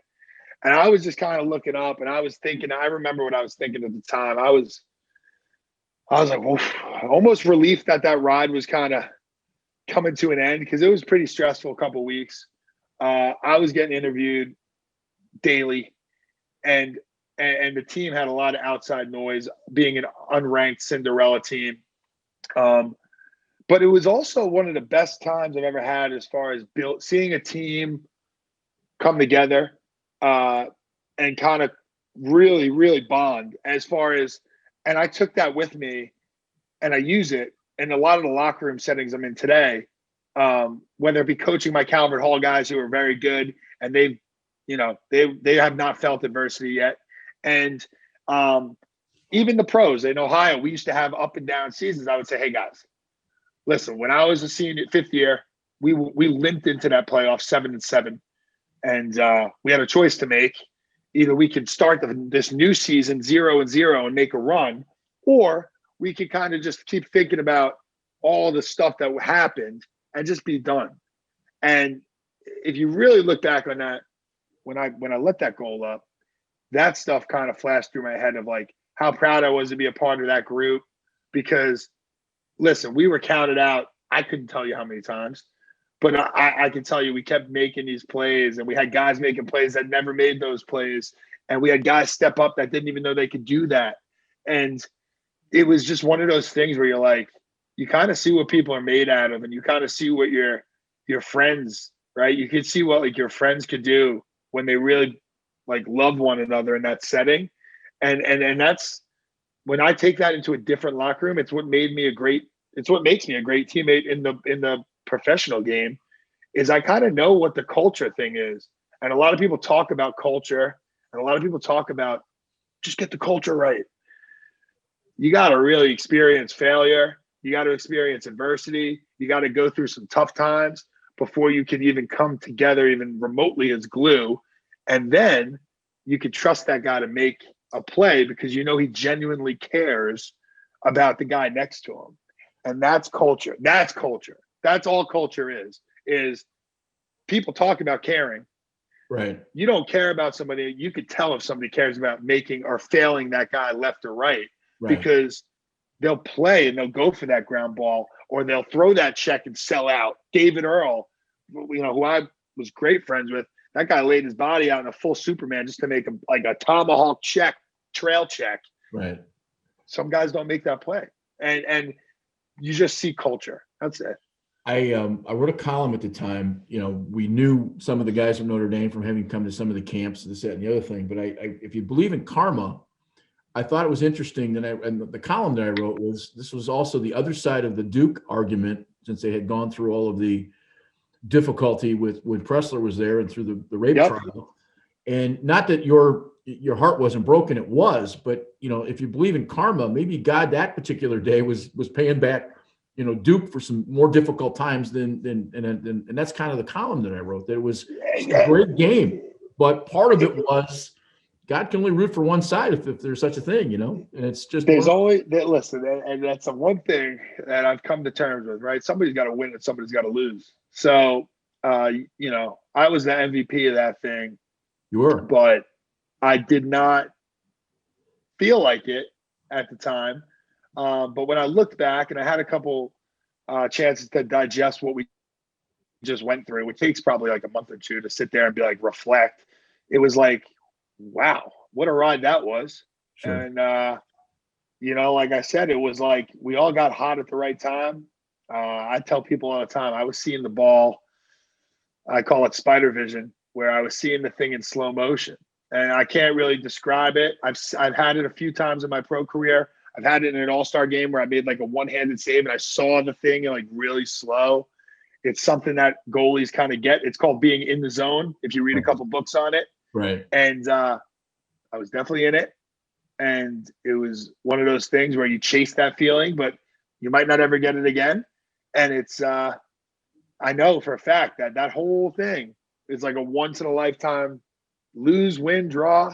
And I was just kind of looking up, and I was thinking, I remember what I was thinking at the time. I was like, oof, almost relief that ride was kind of coming to an end, because it was pretty stressful a couple of weeks. I was getting interviewed daily, and the team had a lot of outside noise, being an unranked Cinderella team. But it was also one of the best times I've ever had, as far as seeing a team come together and kind of really, really bond, as far as. And I took that with me, and I use it in a lot of the locker room settings I'm in today, whether it be coaching my Calvert Hall guys who are very good, and they have not felt adversity yet. And even the pros in Ohio, we used to have up and down seasons. I would say, hey guys, listen, when I was a senior, 5th year, we limped into that playoff 7-7, and we had a choice to make. Either we could start this new season 0-0 and make a run, or we could kind of just keep thinking about all the stuff that happened and just be done. And if you really look back on that, when I let that goal up, that stuff kind of flashed through my head of like how proud I was to be a part of that group. Because listen, we were counted out. I couldn't tell you how many times. But I can tell you, we kept making these plays, and we had guys making plays that never made those plays. And we had guys step up that didn't even know they could do that. And it was just one of those things where you're like, you kind of see what people are made out of, and you kind of see what your friends, right? You could see what like your friends could do when they really like love one another in that setting. And that's when I take that into a different locker room, it's what makes me a great teammate in the professional game, is I kind of know what the culture thing is. And a lot of people talk about culture, and a lot of people talk about just get the culture right. You got to really experience failure. You got to experience adversity. You got to go through some tough times before you can even come together even remotely as glue. And then you can trust that guy to make a play because you know he genuinely cares about the guy next to him. And that's culture. That's culture. That's all culture is people talk about caring. Right. You don't care about somebody. You could tell if somebody cares about making or failing that guy left or right. Because they'll play and they'll go for that ground ball, or they'll throw that check and sell out. David Earl, who I was great friends with, that guy laid his body out in a full Superman just to make a tomahawk check, trail check. Right. Some guys don't make that play, and you just see culture. That's it. I wrote a column at the time. We knew some of the guys from Notre Dame from having come to some of the camps, this, that, and the other thing. But if you believe in karma, I thought it was interesting and the column that I wrote this was also the other side of the Duke argument, since they had gone through all of the difficulty with when Pressler was there and through the rape trial. And not that your heart wasn't broken, it was, but if you believe in karma, maybe God that particular day was paying back, Duke for some more difficult times and that's kind of the column that I wrote, that it was a great game, but part of it was God can only root for one side if there's such a thing, and it's just there's always listen, and that's the one thing that I've come to terms with, right? Somebody's got to win and somebody's got to lose. So, I was the MVP of that thing. You were, but I did not feel like it at the time. But when I looked back and I had a couple chances to digest what we just went through, which takes probably like a month or two to sit there and be like, reflect. It was like, wow, what a ride that was. Sure. And, like I said, it was like we all got hot at the right time. I tell people all the time, I was seeing the ball, I call it spider vision, where I was seeing the thing in slow motion. And I can't really describe it. I've had it a few times in my pro career. I've had it in an all-star game where I made like a one-handed save and I saw the thing like really slow. It's something that goalies kind of get. It's called being in the zone, if you read a couple books on it. Right. And I was definitely in it. And it was one of those things where you chase that feeling, but you might not ever get it again. And it's I know for a fact that whole thing is like a once-in-a-lifetime lose, win, draw.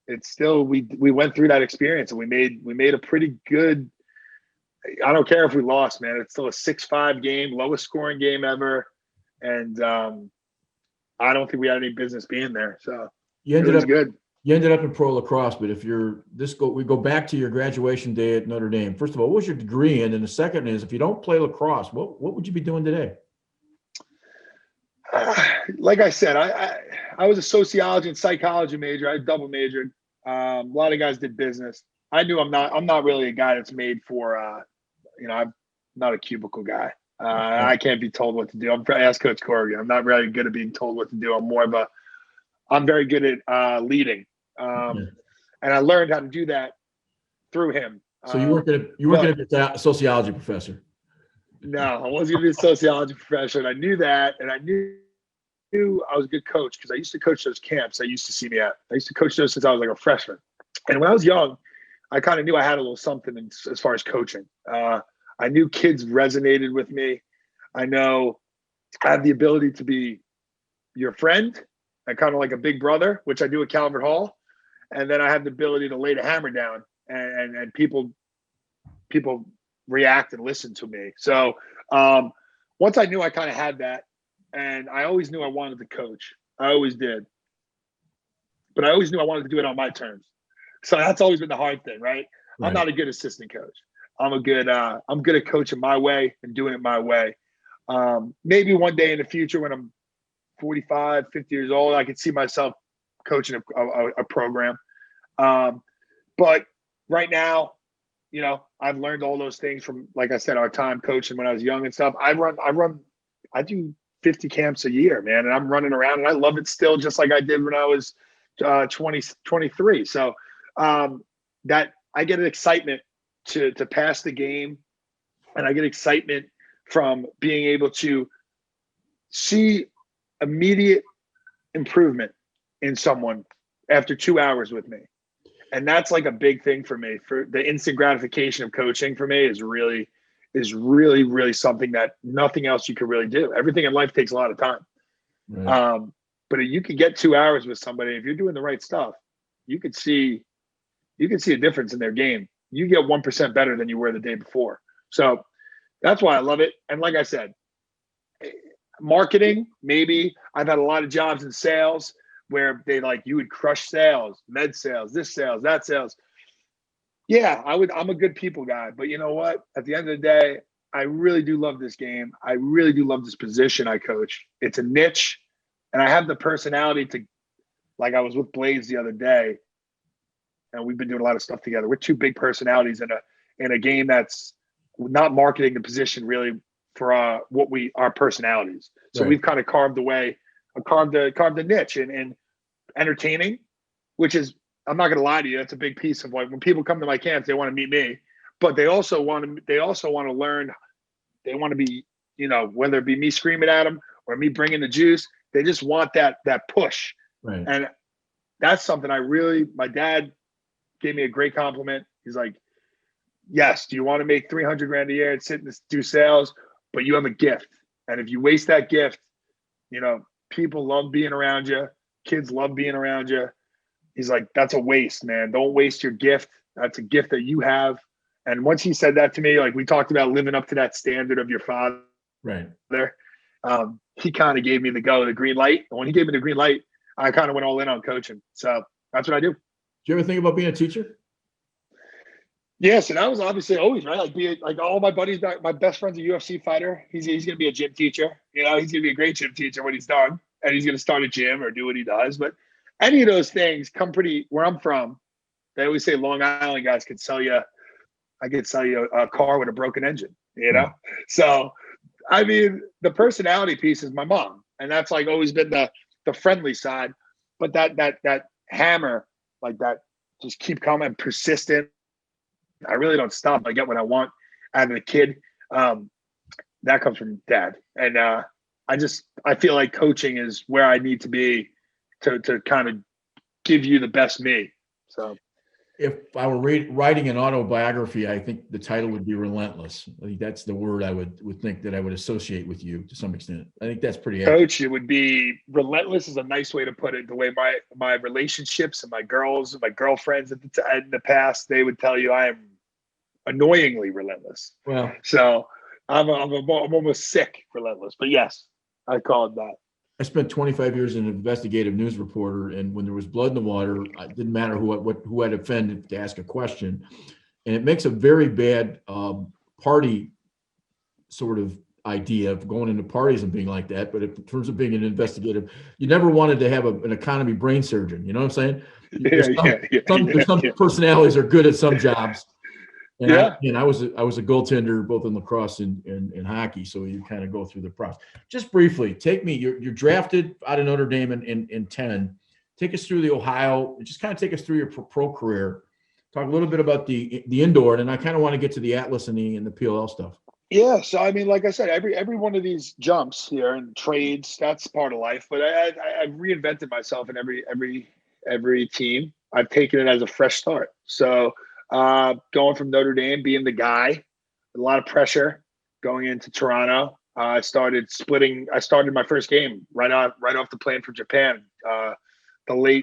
It's still we went through that experience and we made a pretty good. I don't care if we lost, man. It's still a 6-5 game, lowest scoring game ever, and I don't think we had any business being there. So you ended up good. You ended up in pro lacrosse, but if we go back to your graduation day at Notre Dame. First of all, what was your degree in? And the second is, if you don't play lacrosse, what would you be doing today? Like I said, I was a sociology and psychology major. I double majored. A lot of guys did business. I knew I'm not really a guy that's made for, I'm not a cubicle guy. I can't be told what to do. I asked Coach Corrigan. I'm not really good at being told what to do. I'm very good at leading. And I learned how to do that through him. So you weren't going to be a sociology professor. No, I wasn't going to be a sociology professor. And I knew that. And I knew I was a good coach because I used to coach those camps I used to see me at. I used to coach those since I was like a freshman. And when I was young, I kind of knew I had a little something as far as coaching. I knew kids resonated with me. I know I have the ability to be your friend and kind of like a big brother, which I do at Calvert Hall. And then I have the ability to lay the hammer down and people react and listen to me. So once I knew I kind of had that, and I always knew I wanted to coach. I always did. But I always knew I wanted to do it on my terms. So that's always been the hard thing, right? I'm not a good assistant coach. I'm good at coaching my way and doing it my way. Maybe one day in the future when I'm 45, 50 years old, I could see myself coaching a program. But right now, I've learned all those things from, like I said, our time coaching when I was young and stuff. I do 50 camps a year, man, and I'm running around and I love it still, just like I did when I was 23. So that I get an excitement to pass the game, and I get excitement from being able to see immediate improvement in someone after 2 hours with me. And that's like a big thing for me. For the instant gratification of coaching for me is really, really something that nothing else you can really do. Everything in life takes a lot of time. Right. But you can get 2 hours with somebody. If you're doing the right stuff, you could see a difference in their game. You get 1% better than you were the day before. So that's why I love it. And like I said, marketing, maybe I've had a lot of jobs in sales where you would crush sales, med sales, this sales, that sales. Yeah, I'm a good people guy, but you know what? At the end of the day, I really do love this game. I really do love this position I coach. It's a niche, and I have the personality to, like I was with Blaze the other day, and we've been doing a lot of stuff together. We're two big personalities in a game that's not marketing the position really for our personalities. So We've kind of carved a niche in entertaining, which is, I'm not going to lie to you, it's a big piece of when people come to my camps, they want to meet me, but they also want to learn. They want to be, whether it be me screaming at them or me bringing the juice, they just want that push. Right. And that's something my dad gave me a great compliment. He's like, yes, do you want to make $300,000 a year and sit and do sales? But you have a gift. And if you waste that gift, people love being around you. Kids love being around you. He's like, that's a waste, man. Don't waste your gift. That's a gift that you have. And once he said that to me, like we talked about living up to that standard of your father. Right. He kind of gave me the green light. And when he gave me the green light, I kind of went all in on coaching. So that's what I do. Did you ever think about being a teacher? Yes, and I was obviously always right. Like all my buddies, my best friend's a UFC fighter. He's going to be a gym teacher. He's going to be a great gym teacher when he's done, and he's going to start a gym or do what he does. But any of those things come pretty. Where I'm from, they always say Long Island guys could sell you. I could sell you a car with a broken engine. So I mean, the personality piece is my mom, and that's like always been the friendly side. But that hammer, like that, just keep coming, persistent. I really don't stop. I get what I want out of a kid. That comes from dad. And I feel like coaching is where I need to be to kind of give you the best me. So if I were writing an autobiography, I think the title would be Relentless. I think that's the word I would think that I would associate with you to some extent. I think that's pretty accurate. Coach, it would be relentless is a nice way to put it. The way my relationships and my girlfriends in the past, they would tell you I am annoyingly relentless. Well, so I'm almost sick relentless, but yes, I call it that. I spent 25 years as an investigative news reporter, and when there was blood in the water, it didn't matter who I'd offended to ask a question, and it makes a very bad party sort of idea of going into parties and being like that. But in terms of being an investigative, you never wanted to have an economy brain surgeon. You know what I'm saying? Some personalities are good at some jobs. And I was a goaltender both in lacrosse and hockey, so you kind of go through the process. Just briefly, take me. You're drafted out of Notre Dame in 10. Take us through the Ohio. Just kind of take us through your pro career. Talk a little bit about the indoor, and I kind of want to get to the Atlas and the PLL stuff. Yeah, so I mean, like I said, every one of these jumps here and trades, that's part of life. But I've reinvented myself in every team. I've taken it as a fresh start. So. Going from Notre Dame, being the guy, a lot of pressure going into Toronto. I started my first game right off the plane from Japan. The late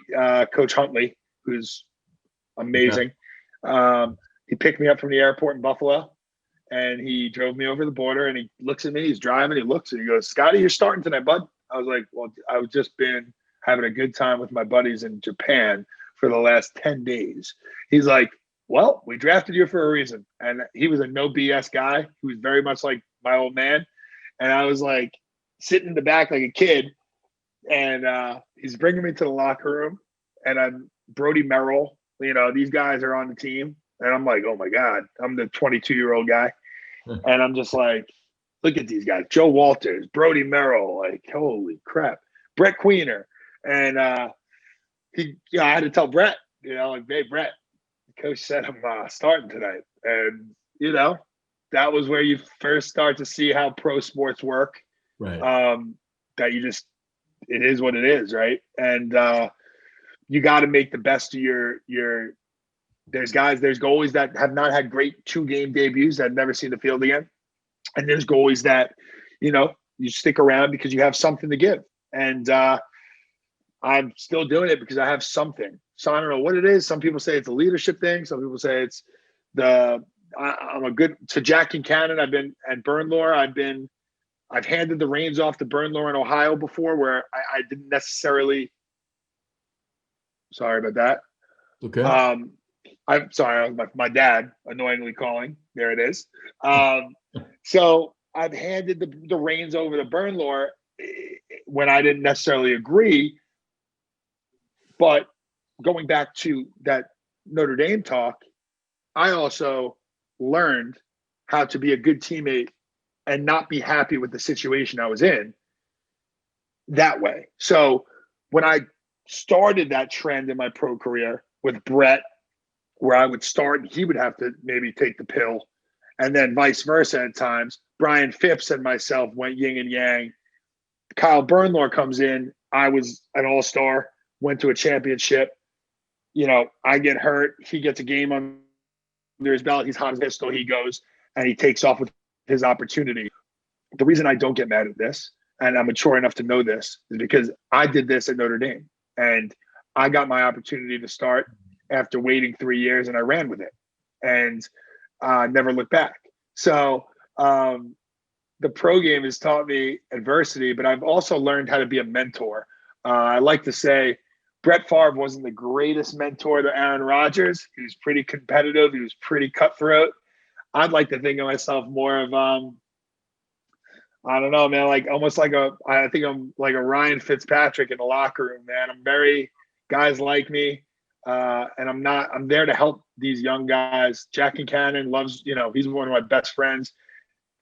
Coach Huntley, who's amazing. He picked me up from the airport in Buffalo, and he drove me over the border. And he looks at me. He's driving. He looks and he goes, "Scotty, you're starting tonight, bud." I was like, "Well, I've just been having a good time with my buddies in Japan for the last 10 days." He's like, "Well, we drafted you for a reason." And he was a no BS guy. He was very much like my old man. And I was like sitting in the back like a kid, and he's bringing me to the locker room, and I'm Brody Merrill. You know, these guys are on the team, and I'm like, oh my God, I'm the 22-year-old guy, and I'm just like, look at these guys: Joe Walters, Brody Merrill, like holy crap, Brett Queener, and I had to tell Brett, you know, like, hey Brett, the coach said I'm starting tonight, and you know, that was where you first start to see how pro sports work. Right. That you just, it is what it is, right? And you got to make the best of your. There's goalies that have not had great 2-game debuts that have never seen the field again, and there's goalies that, you know, you stick around because you have something to give. And I'm still doing it because I have something. So I don't know what it is. Some people say it's a leadership thing. Some people say it's I'm a good to Jack and Cannon. I've been at Bernlohr. I've handed the reins off to Bernlohr in Ohio before, where I didn't necessarily. Sorry about that. Okay. I'm sorry. My dad annoyingly calling. There it is. So I've handed the reins over to Bernlohr when I didn't necessarily agree. But going back to that Notre Dame talk, I also learned how to be a good teammate and not be happy with the situation I was in that way. So when I started that trend in my pro career with Brett, where I would start and he would have to maybe take the pill, and then vice versa at times, Brian Phipps and myself went yin and yang. Kyle Bernlohr comes in. I was an all-star, went to a championship. You know, I get hurt. He gets a game under his belt. He's hot as pistol. He goes and he takes off with his opportunity. The reason I don't get mad at this, and I'm mature enough to know this, is because I did this at Notre Dame, and I got my opportunity to start after waiting 3 years, and I ran with it and never looked back. So the pro game has taught me adversity, but I've also learned how to be a mentor. I like to say Brett Favre wasn't the greatest mentor to Aaron Rodgers. He was pretty competitive. He was pretty cutthroat. I'd like to think of myself more of, I don't know, man, like almost like I think I'm like a Ryan Fitzpatrick in the locker room, man. I'm very, guys like me. And I'm there to help these young guys. Jack and Cannon loves, you know, he's one of my best friends.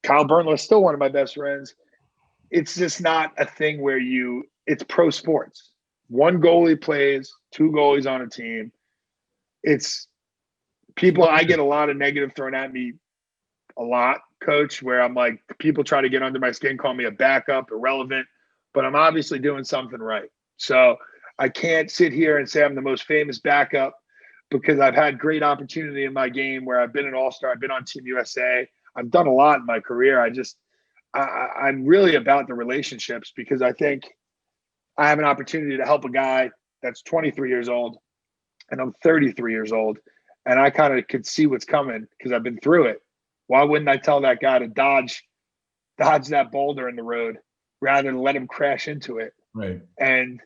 Kyle Bernlohr is still one of my best friends. It's just not a thing where it's pro sports. One goalie plays, 2 goalies on a team. It's people, I get a lot of negative thrown at me a lot, coach, where I'm like, people try to get under my skin, call me a backup, irrelevant, but I'm obviously doing something right. So I can't sit here and say I'm the most famous backup, because I've had great opportunity in my game where I've been an all-star. I've been on Team USA. I've done a lot in my career. I'm really about the relationships, because I think I have an opportunity to help a guy that's 23 years old and I'm 33 years old. And I kind of could see what's coming because I've been through it. Why wouldn't I tell that guy to dodge that boulder in the road rather than let him crash into it? Right. And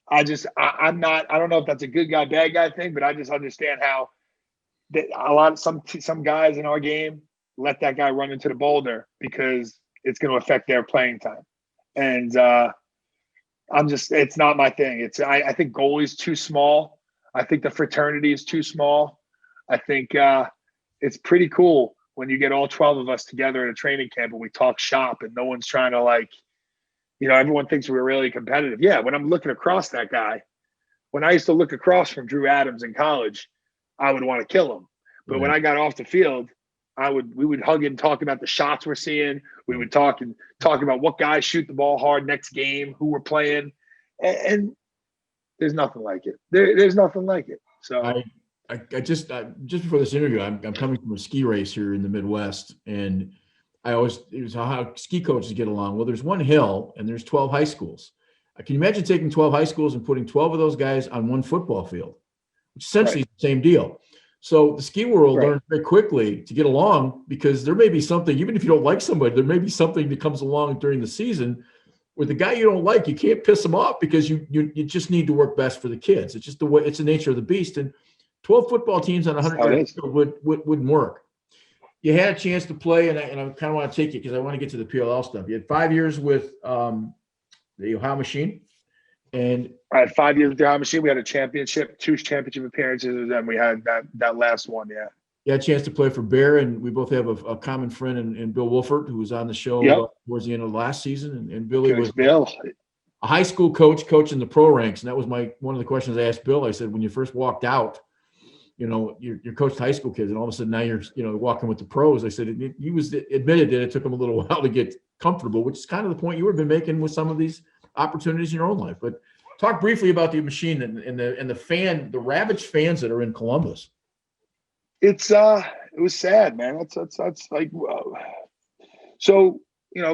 I don't know if that's a good guy, bad guy thing, but I just understand how some guys in our game let that guy run into the boulder because it's going to affect their playing time. And it's not my thing. I think goalie's too small. I think the fraternity is too small. I think it's pretty cool when you get all 12 of us together at a training camp and we talk shop and no one's trying to everyone thinks we're really competitive. Yeah, when I'm looking across that guy, when I used to look across from Drew Adams in college, I would want to kill him. But when I got off the field, we would hug and talk about the shots we're seeing. We would talk about what guys shoot the ball hard next game, who we're playing, and there's nothing like it. There's nothing like it. So I just before this interview, I'm coming from a ski race here in the Midwest, and it was how ski coaches get along. Well, there's one hill and there's 12 high schools. Can you imagine taking 12 high schools and putting 12 of those guys on one football field, which essentially is the same deal. So the ski world learned very quickly to get along, because there may be something, even if you don't like somebody, there may be something that comes along during the season where the guy you don't like, you can't piss him off because you just need to work best for the kids. It's just the way, it's the nature of the beast. And 12 football teams on 100 yards wouldn't work. you had a chance to play, and I kind of want to take you because I want to get to the PLL stuff. You had 5 years with the Ohio Machine, and I had 5 years with the Ohio Machine. We had a championship, 2 championship appearances, and then we had that last one. Yeah. you had a chance to play for Bear, and we both have a common friend in Bill Wolfert, who was on the show Yep. towards the end of last season, and Billy Coach was Bill. a high school coach in the pro ranks, and that was one of the questions I asked Bill. I said, when you first walked out, you're coached high school kids, and all of a sudden now you're walking with the pros. I said he was admitted that it took him a little while to get comfortable, which is kind of the point you would have been making with some of these opportunities in your own life. But talk briefly about the Machine and the ravaged fans that are in Columbus. It was sad, man. That's like, so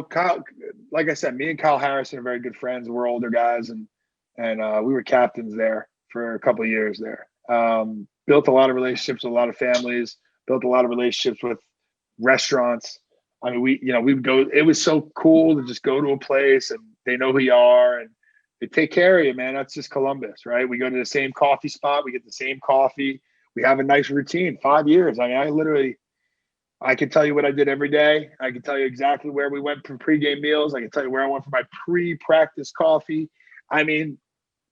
Kyle, like I said, me and Kyle Harrison are very good friends. We're older guys, and we were captains there for a couple of years there. Built a lot of relationships with a lot of families, built a lot of relationships with restaurants. I mean, we would go, it was so cool to just go to a place and they know who you are and they take care of you, man. That's just Columbus, right? We go to the same coffee spot. We get the same coffee. We have a nice routine. 5 years. I mean, I can tell you what I did every day. I can tell you exactly where we went for pregame meals. I can tell you where I went for my pre-practice coffee. I mean,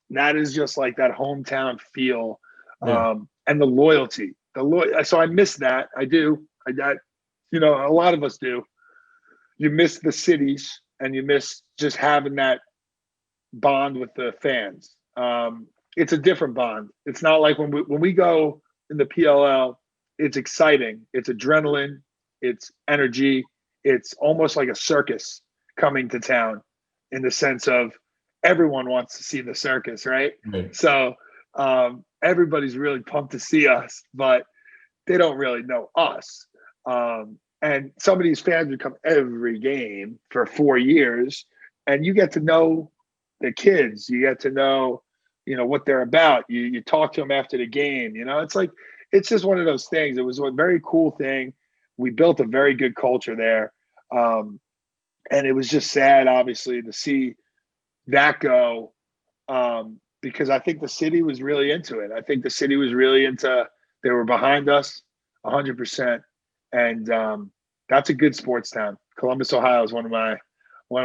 that is just like that hometown feel. Yeah. And the loyalty, so I miss that. I do. A lot of us do. You miss the cities and you miss just having that bond with the fans. It's a different bond. It's not like when we go in the PLL, it's exciting. It's adrenaline. It's energy. It's almost like a circus coming to town in the sense of everyone wants to see the circus, right? So everybody's really pumped to see us, but they don't really know us. And some of these fans would come every game for 4 years, and you get to know the kids. You get to know, what they're about. You talk to them after the game. It's just one of those things. It was a very cool thing. We built a very good culture there. And it was just sad, obviously, to see that go. Because I think the city was really into it. I think the city was really they were behind us 100%. And that's a good sports town. Columbus, Ohio is one of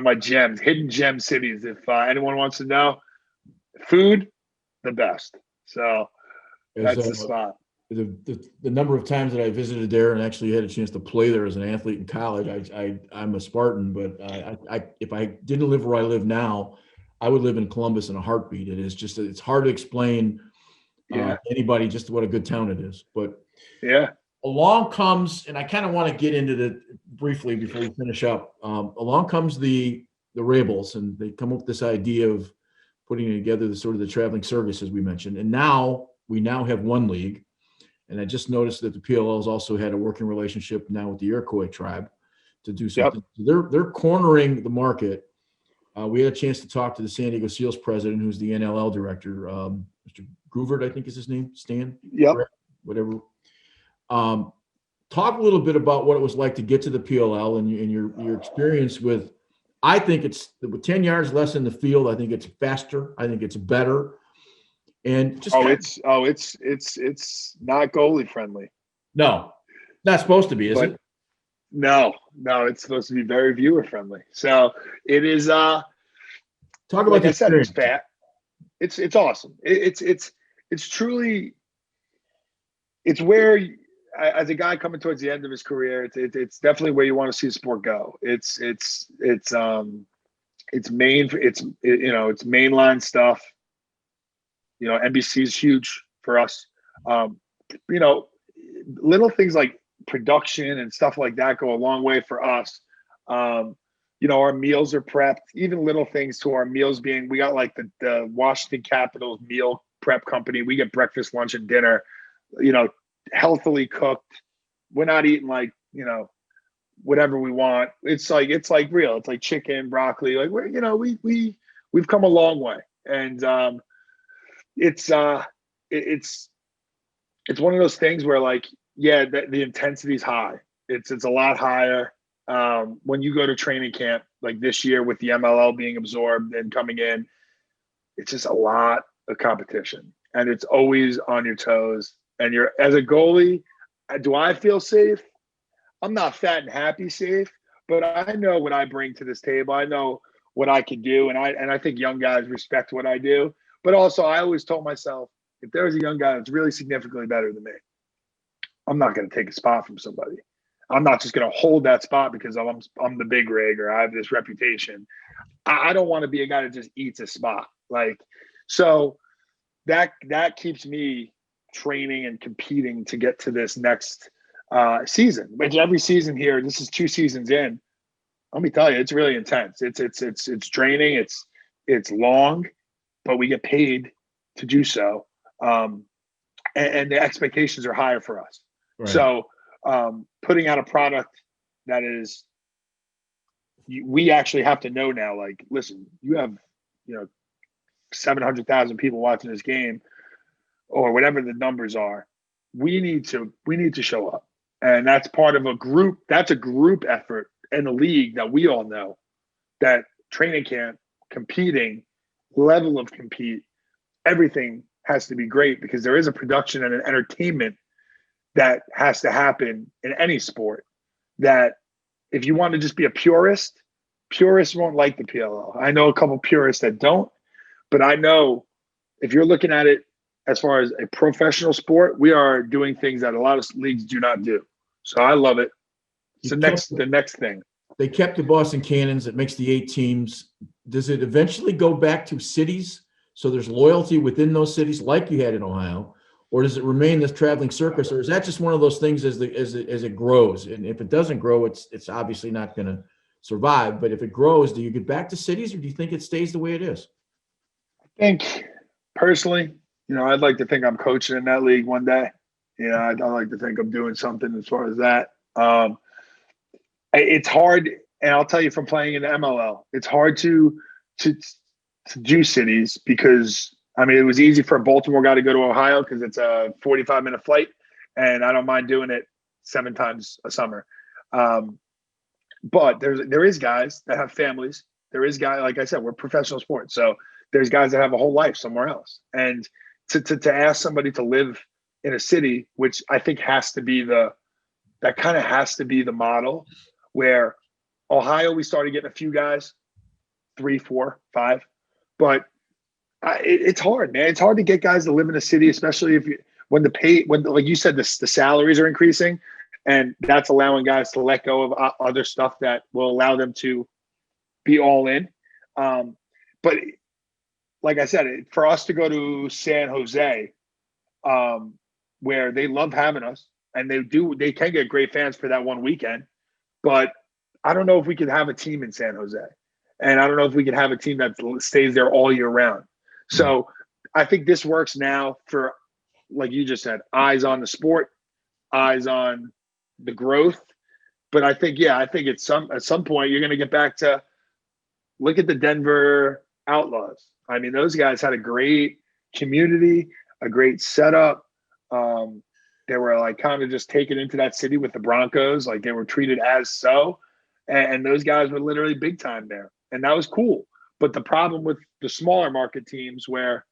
my gems, hidden gem cities. If anyone wants to know, food, the best. So that's the spot. The number of times that I visited there and actually had a chance to play there as an athlete in college, I'm a Spartan, but if I didn't live where I live now, I would live in Columbus in a heartbeat. It's hard to explain anybody just what a good town it is. But yeah, along comes, and I kind of want to get into the briefly before we finish up. Along comes the Rebels, and they come up with this idea of putting together the traveling circus, as we mentioned. And we now have one league. And I just noticed that the PLL has also had a working relationship now with the Iroquois tribe to do something. Yep. They're cornering the market. We had a chance to talk to the San Diego Seals president, who's the NLL director, Mr. Groovert, I think is his name, Stan. Yep. Whatever. Talk a little bit about what it was like to get to the PLL and your experience with. I think with 10 yards less in the field. I think it's faster. I think it's better. And just it's not goalie friendly. No, not supposed to be, is it? No, it's supposed to be very viewer friendly. So it is. Talk about like the I said, experience. It's awesome. It's truly. It's where, as a guy coming towards the end of his career, it's definitely where you want to see the sport go. It's mainline stuff. NBC is huge for us. Little things like production and stuff like that go a long way for us. Our meals are prepped, even little things to our meals being, we got like the Washington Capitals meal prep company. We get breakfast, lunch, and dinner, healthily cooked. We're not eating like, whatever we want. It's like real. It's like chicken, broccoli. Like we've come a long way. And it's one of those things where the intensity is high. It's a lot higher. When you go to training camp, like this year with the MLL being absorbed and coming in, it's just a lot of competition and it's always on your toes. And as a goalie, do I feel safe? I'm not fat and happy safe, but I know what I bring to this table. I know what I can do, and I think young guys respect what I do. But also, I always told myself, if there's a young guy that's really significantly better than me, I'm not going to take a spot from somebody. I'm not just going to hold that spot because I'm the big rig or I have this reputation. I don't want to be a guy that just eats a spot. Like, so that keeps me training and competing to get to this next season. Which every season here, this is 2 seasons in. Let me tell you, it's really intense. It's draining. It's long, but we get paid to do so, and the expectations are higher for us. Right. So putting out a product that is, we actually have to know now. Like, listen, you have 700,000 people watching this game, or whatever the numbers are. We need to show up, and that's part of a group. That's a group effort in the league that we all know. That training camp, competing, level of compete, everything has to be great because there is a production and an entertainment that has to happen in any sport. That if you want to just be a purist, purists won't like the PLL. I know a couple purists that don't, but I know if you're looking at it as far as a professional sport, we are doing things that a lot of leagues do not do. So I love it. It's the next thing. They kept the Boston Cannons. It makes the 8 teams. Does it eventually go back to cities? So there's loyalty within those cities like you had in Ohio, or does it remain this traveling circus, or is that just one of those things as it grows? And if it doesn't grow, it's obviously not going to survive. But if it grows, do you get back to cities, or do you think it stays the way it is? I think personally, I'd like to think I'm coaching in that league one day. I'd like to think I'm doing something as far as that. It's hard, and I'll tell you from playing in the MLL, it's hard to do cities because, it was easy for a Baltimore guy to go to Ohio because it's a 45-minute flight, and I don't mind doing it 7 times a summer. But there is guys that have families. There is guys, like I said, we're professional sports, so there's guys that have a whole life somewhere else. And to ask somebody to live in a city, which I think has to be the model, where Ohio, we started getting a few guys, 3, 4, 5, but it's hard, man. It's hard to get guys to live in a city, especially when like you said, the salaries are increasing, and that's allowing guys to let go of other stuff that will allow them to be all in. But like I said, for us to go to San Jose, where they love having us, and they can get great fans for that one weekend, but I don't know if we could have a team in San Jose, and I don't know if we could have a team that stays there all year round. So I think this works now for, like you just said, eyes on the sport, eyes on the growth. But I think at some point you're going to get back to look at the Denver Outlaws. Those guys had a great community, a great setup. They were like kind of just taken into that city with the Broncos. Like they were treated as so. And those guys were literally big time there. And that was cool. But the problem with the smaller market teams, where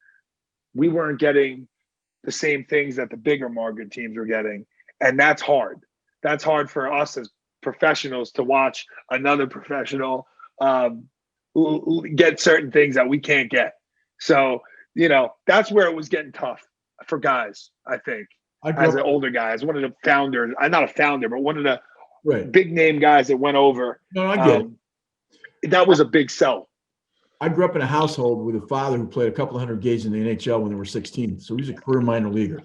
we weren't getting the same things that the bigger market teams were getting. And that's hard. That's hard for us as professionals to watch another professional get certain things that we can't get. So, that's where it was getting tough for guys, I think, as an older guy, as one of the founders. I'm not a founder, but one of the big name guys that went over. No, I get it. That was a big sell. I grew up in a household with a father who played a couple of hundred games in the NHL when they were 16. So he was a career minor leaguer.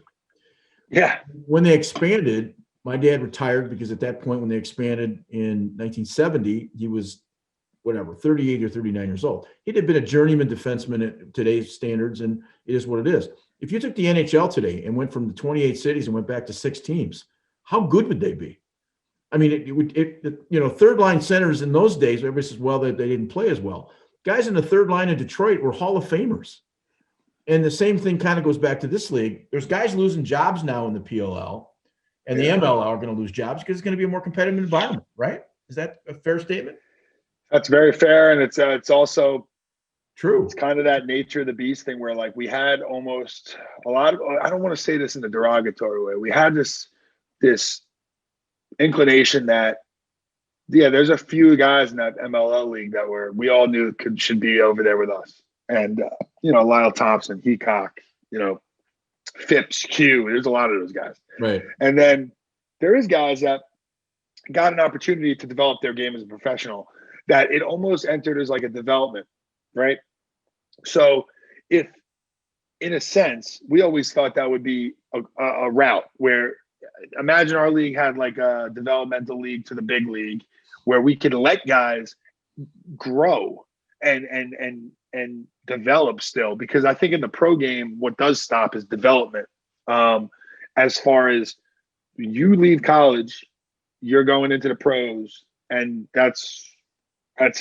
Yeah. When they expanded, my dad retired because at that point when they expanded in 1970, he was 38 or 39 years old. He'd have been a journeyman defenseman at today's standards, and it is what it is. If you took the NHL today and went from the 28 cities and went back to 6 teams, how good would they be? Third line centers in those days, everybody says, well, they didn't play as well. Guys in the third line in Detroit were Hall of Famers. And the same thing kind of goes back to this league. There's guys losing jobs now in the PLL, and the MLL are going to lose jobs because it's going to be a more competitive environment, right? Is that a fair statement? That's very fair, and it's also true. It's kind of that nature of the beast thing where, like, we had almost a lot of, I don't want to say this in a derogatory way, we had this inclination that, yeah, there's a few guys in that MLL league that we all knew should be over there with us. And, Lyle Thompson, Heacock, Phipps, Q, there's a lot of those guys. Right. And then there is guys that got an opportunity to develop their game as a professional, that it almost entered as like a development, right? So if, in a sense, we always thought that would be a route where, imagine our league had like a developmental league to the big league where we could let guys grow and develop still. Because I think in the pro game, what does stop is development. As far as you leave college, you're going into the pros, and that's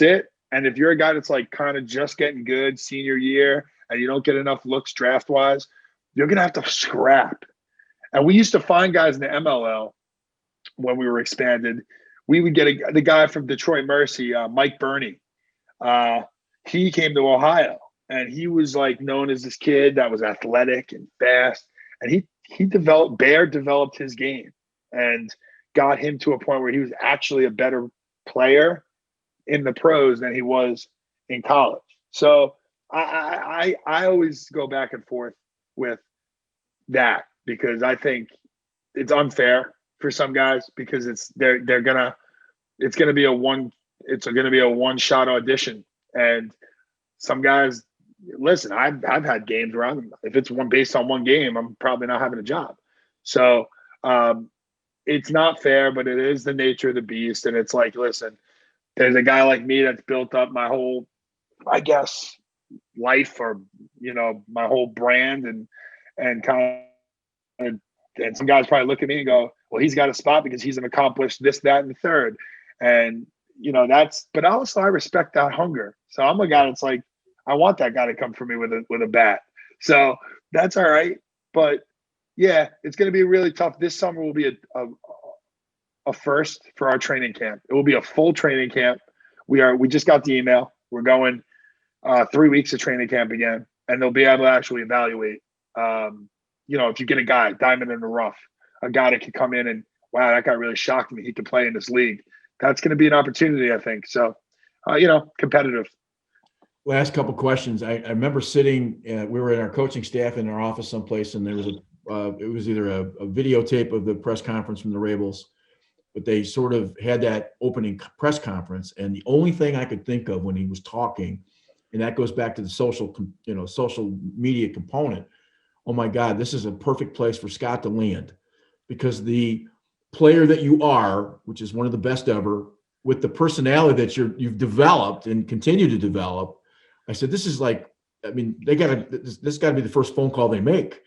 it. And if you're a guy that's like kind of just getting good senior year and you don't get enough looks draft wise, you're going to have to scrap. And we used to find guys in the MLL when we were expanded. We would get the guy from Detroit Mercy, Mike Burney. He came to Ohio, and he was like known as this kid that was athletic and fast. And he developed his game and got him to a point where he was actually a better player in the pros than he was in college. So I always go back and forth with that, because I think it's unfair for some guys, because it's gonna be a one shot audition. And some guys, listen, I've had games where if it's based on one game, I'm probably not having a job. So it's not fair, but it is the nature of the beast. And it's like, listen, there's a guy like me that's built up my whole, I guess, life, or my whole brand, and kind of, and some guys probably look at me and go, well, he's got a spot because he's an accomplished this, that, and the third. And but also I respect that hunger. So I'm a guy that's like, I want that guy to come for me with a bat. So that's all right. But yeah, it's going to be really tough. This summer will be a first for our training camp. It will be a full training camp. We just got the email. We're going 3 weeks of training camp again, and they'll be able to actually evaluate. If you get a guy, diamond in the rough, a guy that can come in and, wow, that guy really shocked me, he can play in this league. That's going to be an opportunity, I think. So, competitive. Last couple questions. I remember sitting. We were in our coaching staff in our office someplace, and there was it was either a videotape of the press conference from the Ravens, but they sort of had that opening press conference, and the only thing I could think of when he was talking, and that goes back to the social media component. Oh my God, this is a perfect place for Scott to land, because the player that you are, which is one of the best ever, with the personality that you've developed and continue to develop. I said, this is like, this got to be the first phone call they make.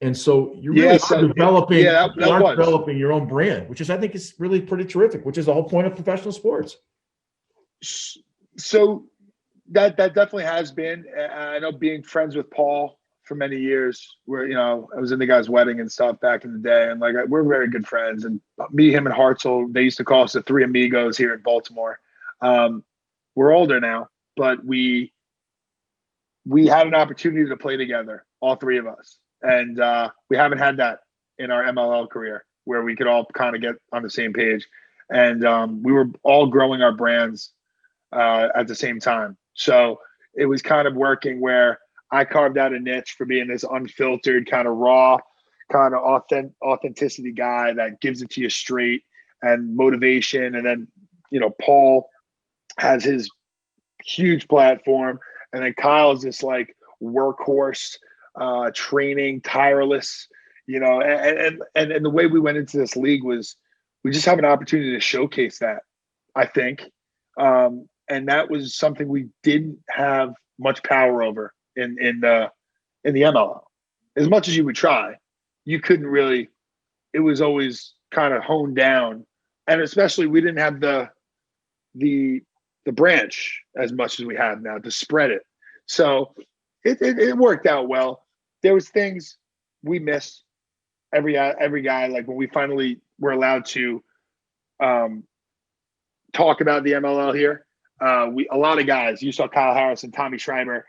And so you really are developing your own brand, which I think is really pretty terrific, which is the whole point of professional sports. So that definitely has been. I know, being friends with Paul for many years, where, I was in the guy's wedding and stuff back in the day, and like, we're very good friends. And me, him, and Hartzell, they used to call us the Three Amigos here in Baltimore. We're older now, but we had an opportunity to play together, all three of us. And we haven't had that in our MLL career, where we could all kind of get on the same page. And we were all growing our brands at the same time. So it was kind of working where I carved out a niche for being this unfiltered, kind of raw, kind of authenticity guy that gives it to you straight, and motivation. And then, Paul has his huge platform. And then Kyle's this like workhorse, training, tireless, and the way we went into this league was, we just have an opportunity to showcase that, I think. And that was something we didn't have much power over in the MLL. As much as you would try, you couldn't really. It was always kind of honed down, and especially we didn't have the branch as much as we have now to spread it. So it worked out well. There was things we missed. Every guy, like when we finally were allowed to talk about the MLL here, a lot of guys. You saw Kyle Harris and Tommy Schreiber.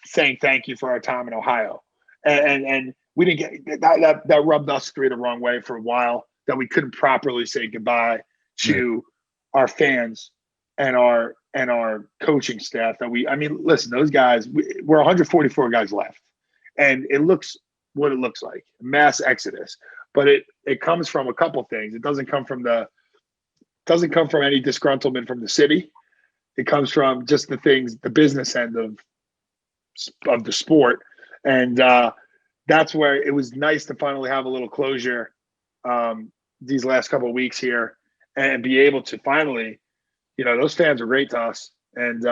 Saying thank you for our time in Ohio, and we didn't get that rubbed us three the wrong way for a while. that we couldn't properly say goodbye to our fans and our coaching staff. Listen, those guys, we're 144 guys left, and it looks what it looks like, mass exodus. But it comes from a couple things. It doesn't come from any disgruntlement from the city. It comes from just the business end of the sport. And that's where it was nice to finally have a little closure these last couple of weeks here and be able to finally, those fans are great to us. And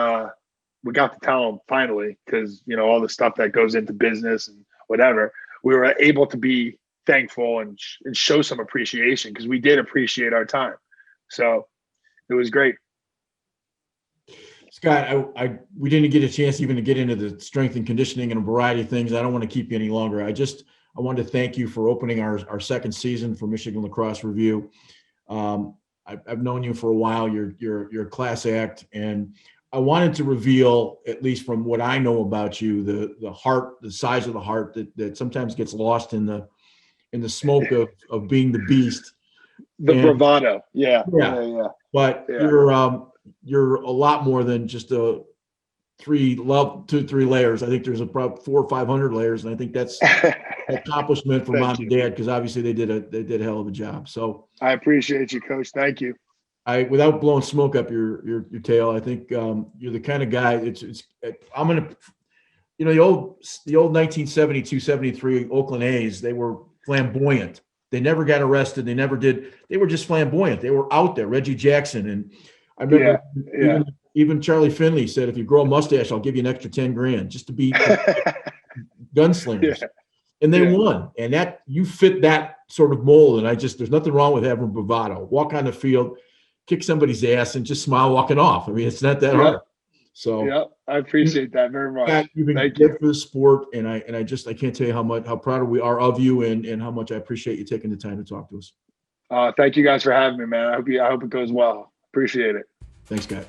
we got to tell them finally, because, all the stuff that goes into business and whatever, we were able to be thankful and show some appreciation, because we did appreciate our time. So it was great. Scott, we didn't get a chance even to get into the strength and conditioning and a variety of things. I don't want to keep you any longer. I wanted to thank you for opening our second season for Michigan Lacrosse Review. I've known you for a while. You're a class act, and I wanted to reveal, at least from what I know about you, the heart, the size of the heart that sometimes gets lost in the smoke of being the beast. Bravado. Yeah. But you're a lot more than just a 3 layers. I think there's about 400 or 500 layers, and I think that's an accomplishment for mom and dad, because obviously they did a hell of a job. So I appreciate you, Coach. Thank you. Without blowing smoke up your tail, I think you're the kind of guy. I'm gonna, the old 1972-73 Oakland A's. They were flamboyant. They never got arrested. They never did. They were just flamboyant. They were out there. Reggie Jackson, and I remember even Charlie Finley said, "If you grow a mustache, I'll give you an extra $10,000 just to be gunslingers." Yeah. And they won. And that you fit that sort of mold. And there's nothing wrong with having bravado. Walk on the field, kick somebody's ass, and just smile walking off. I mean, it's not that hard. So I appreciate that very much. Scott, you've been good for the sport, and I can't tell you how proud we are of you, and how much I appreciate you taking the time to talk to us. Thank you guys for having me, man. I hope it goes well. Appreciate it. Thanks, Scott.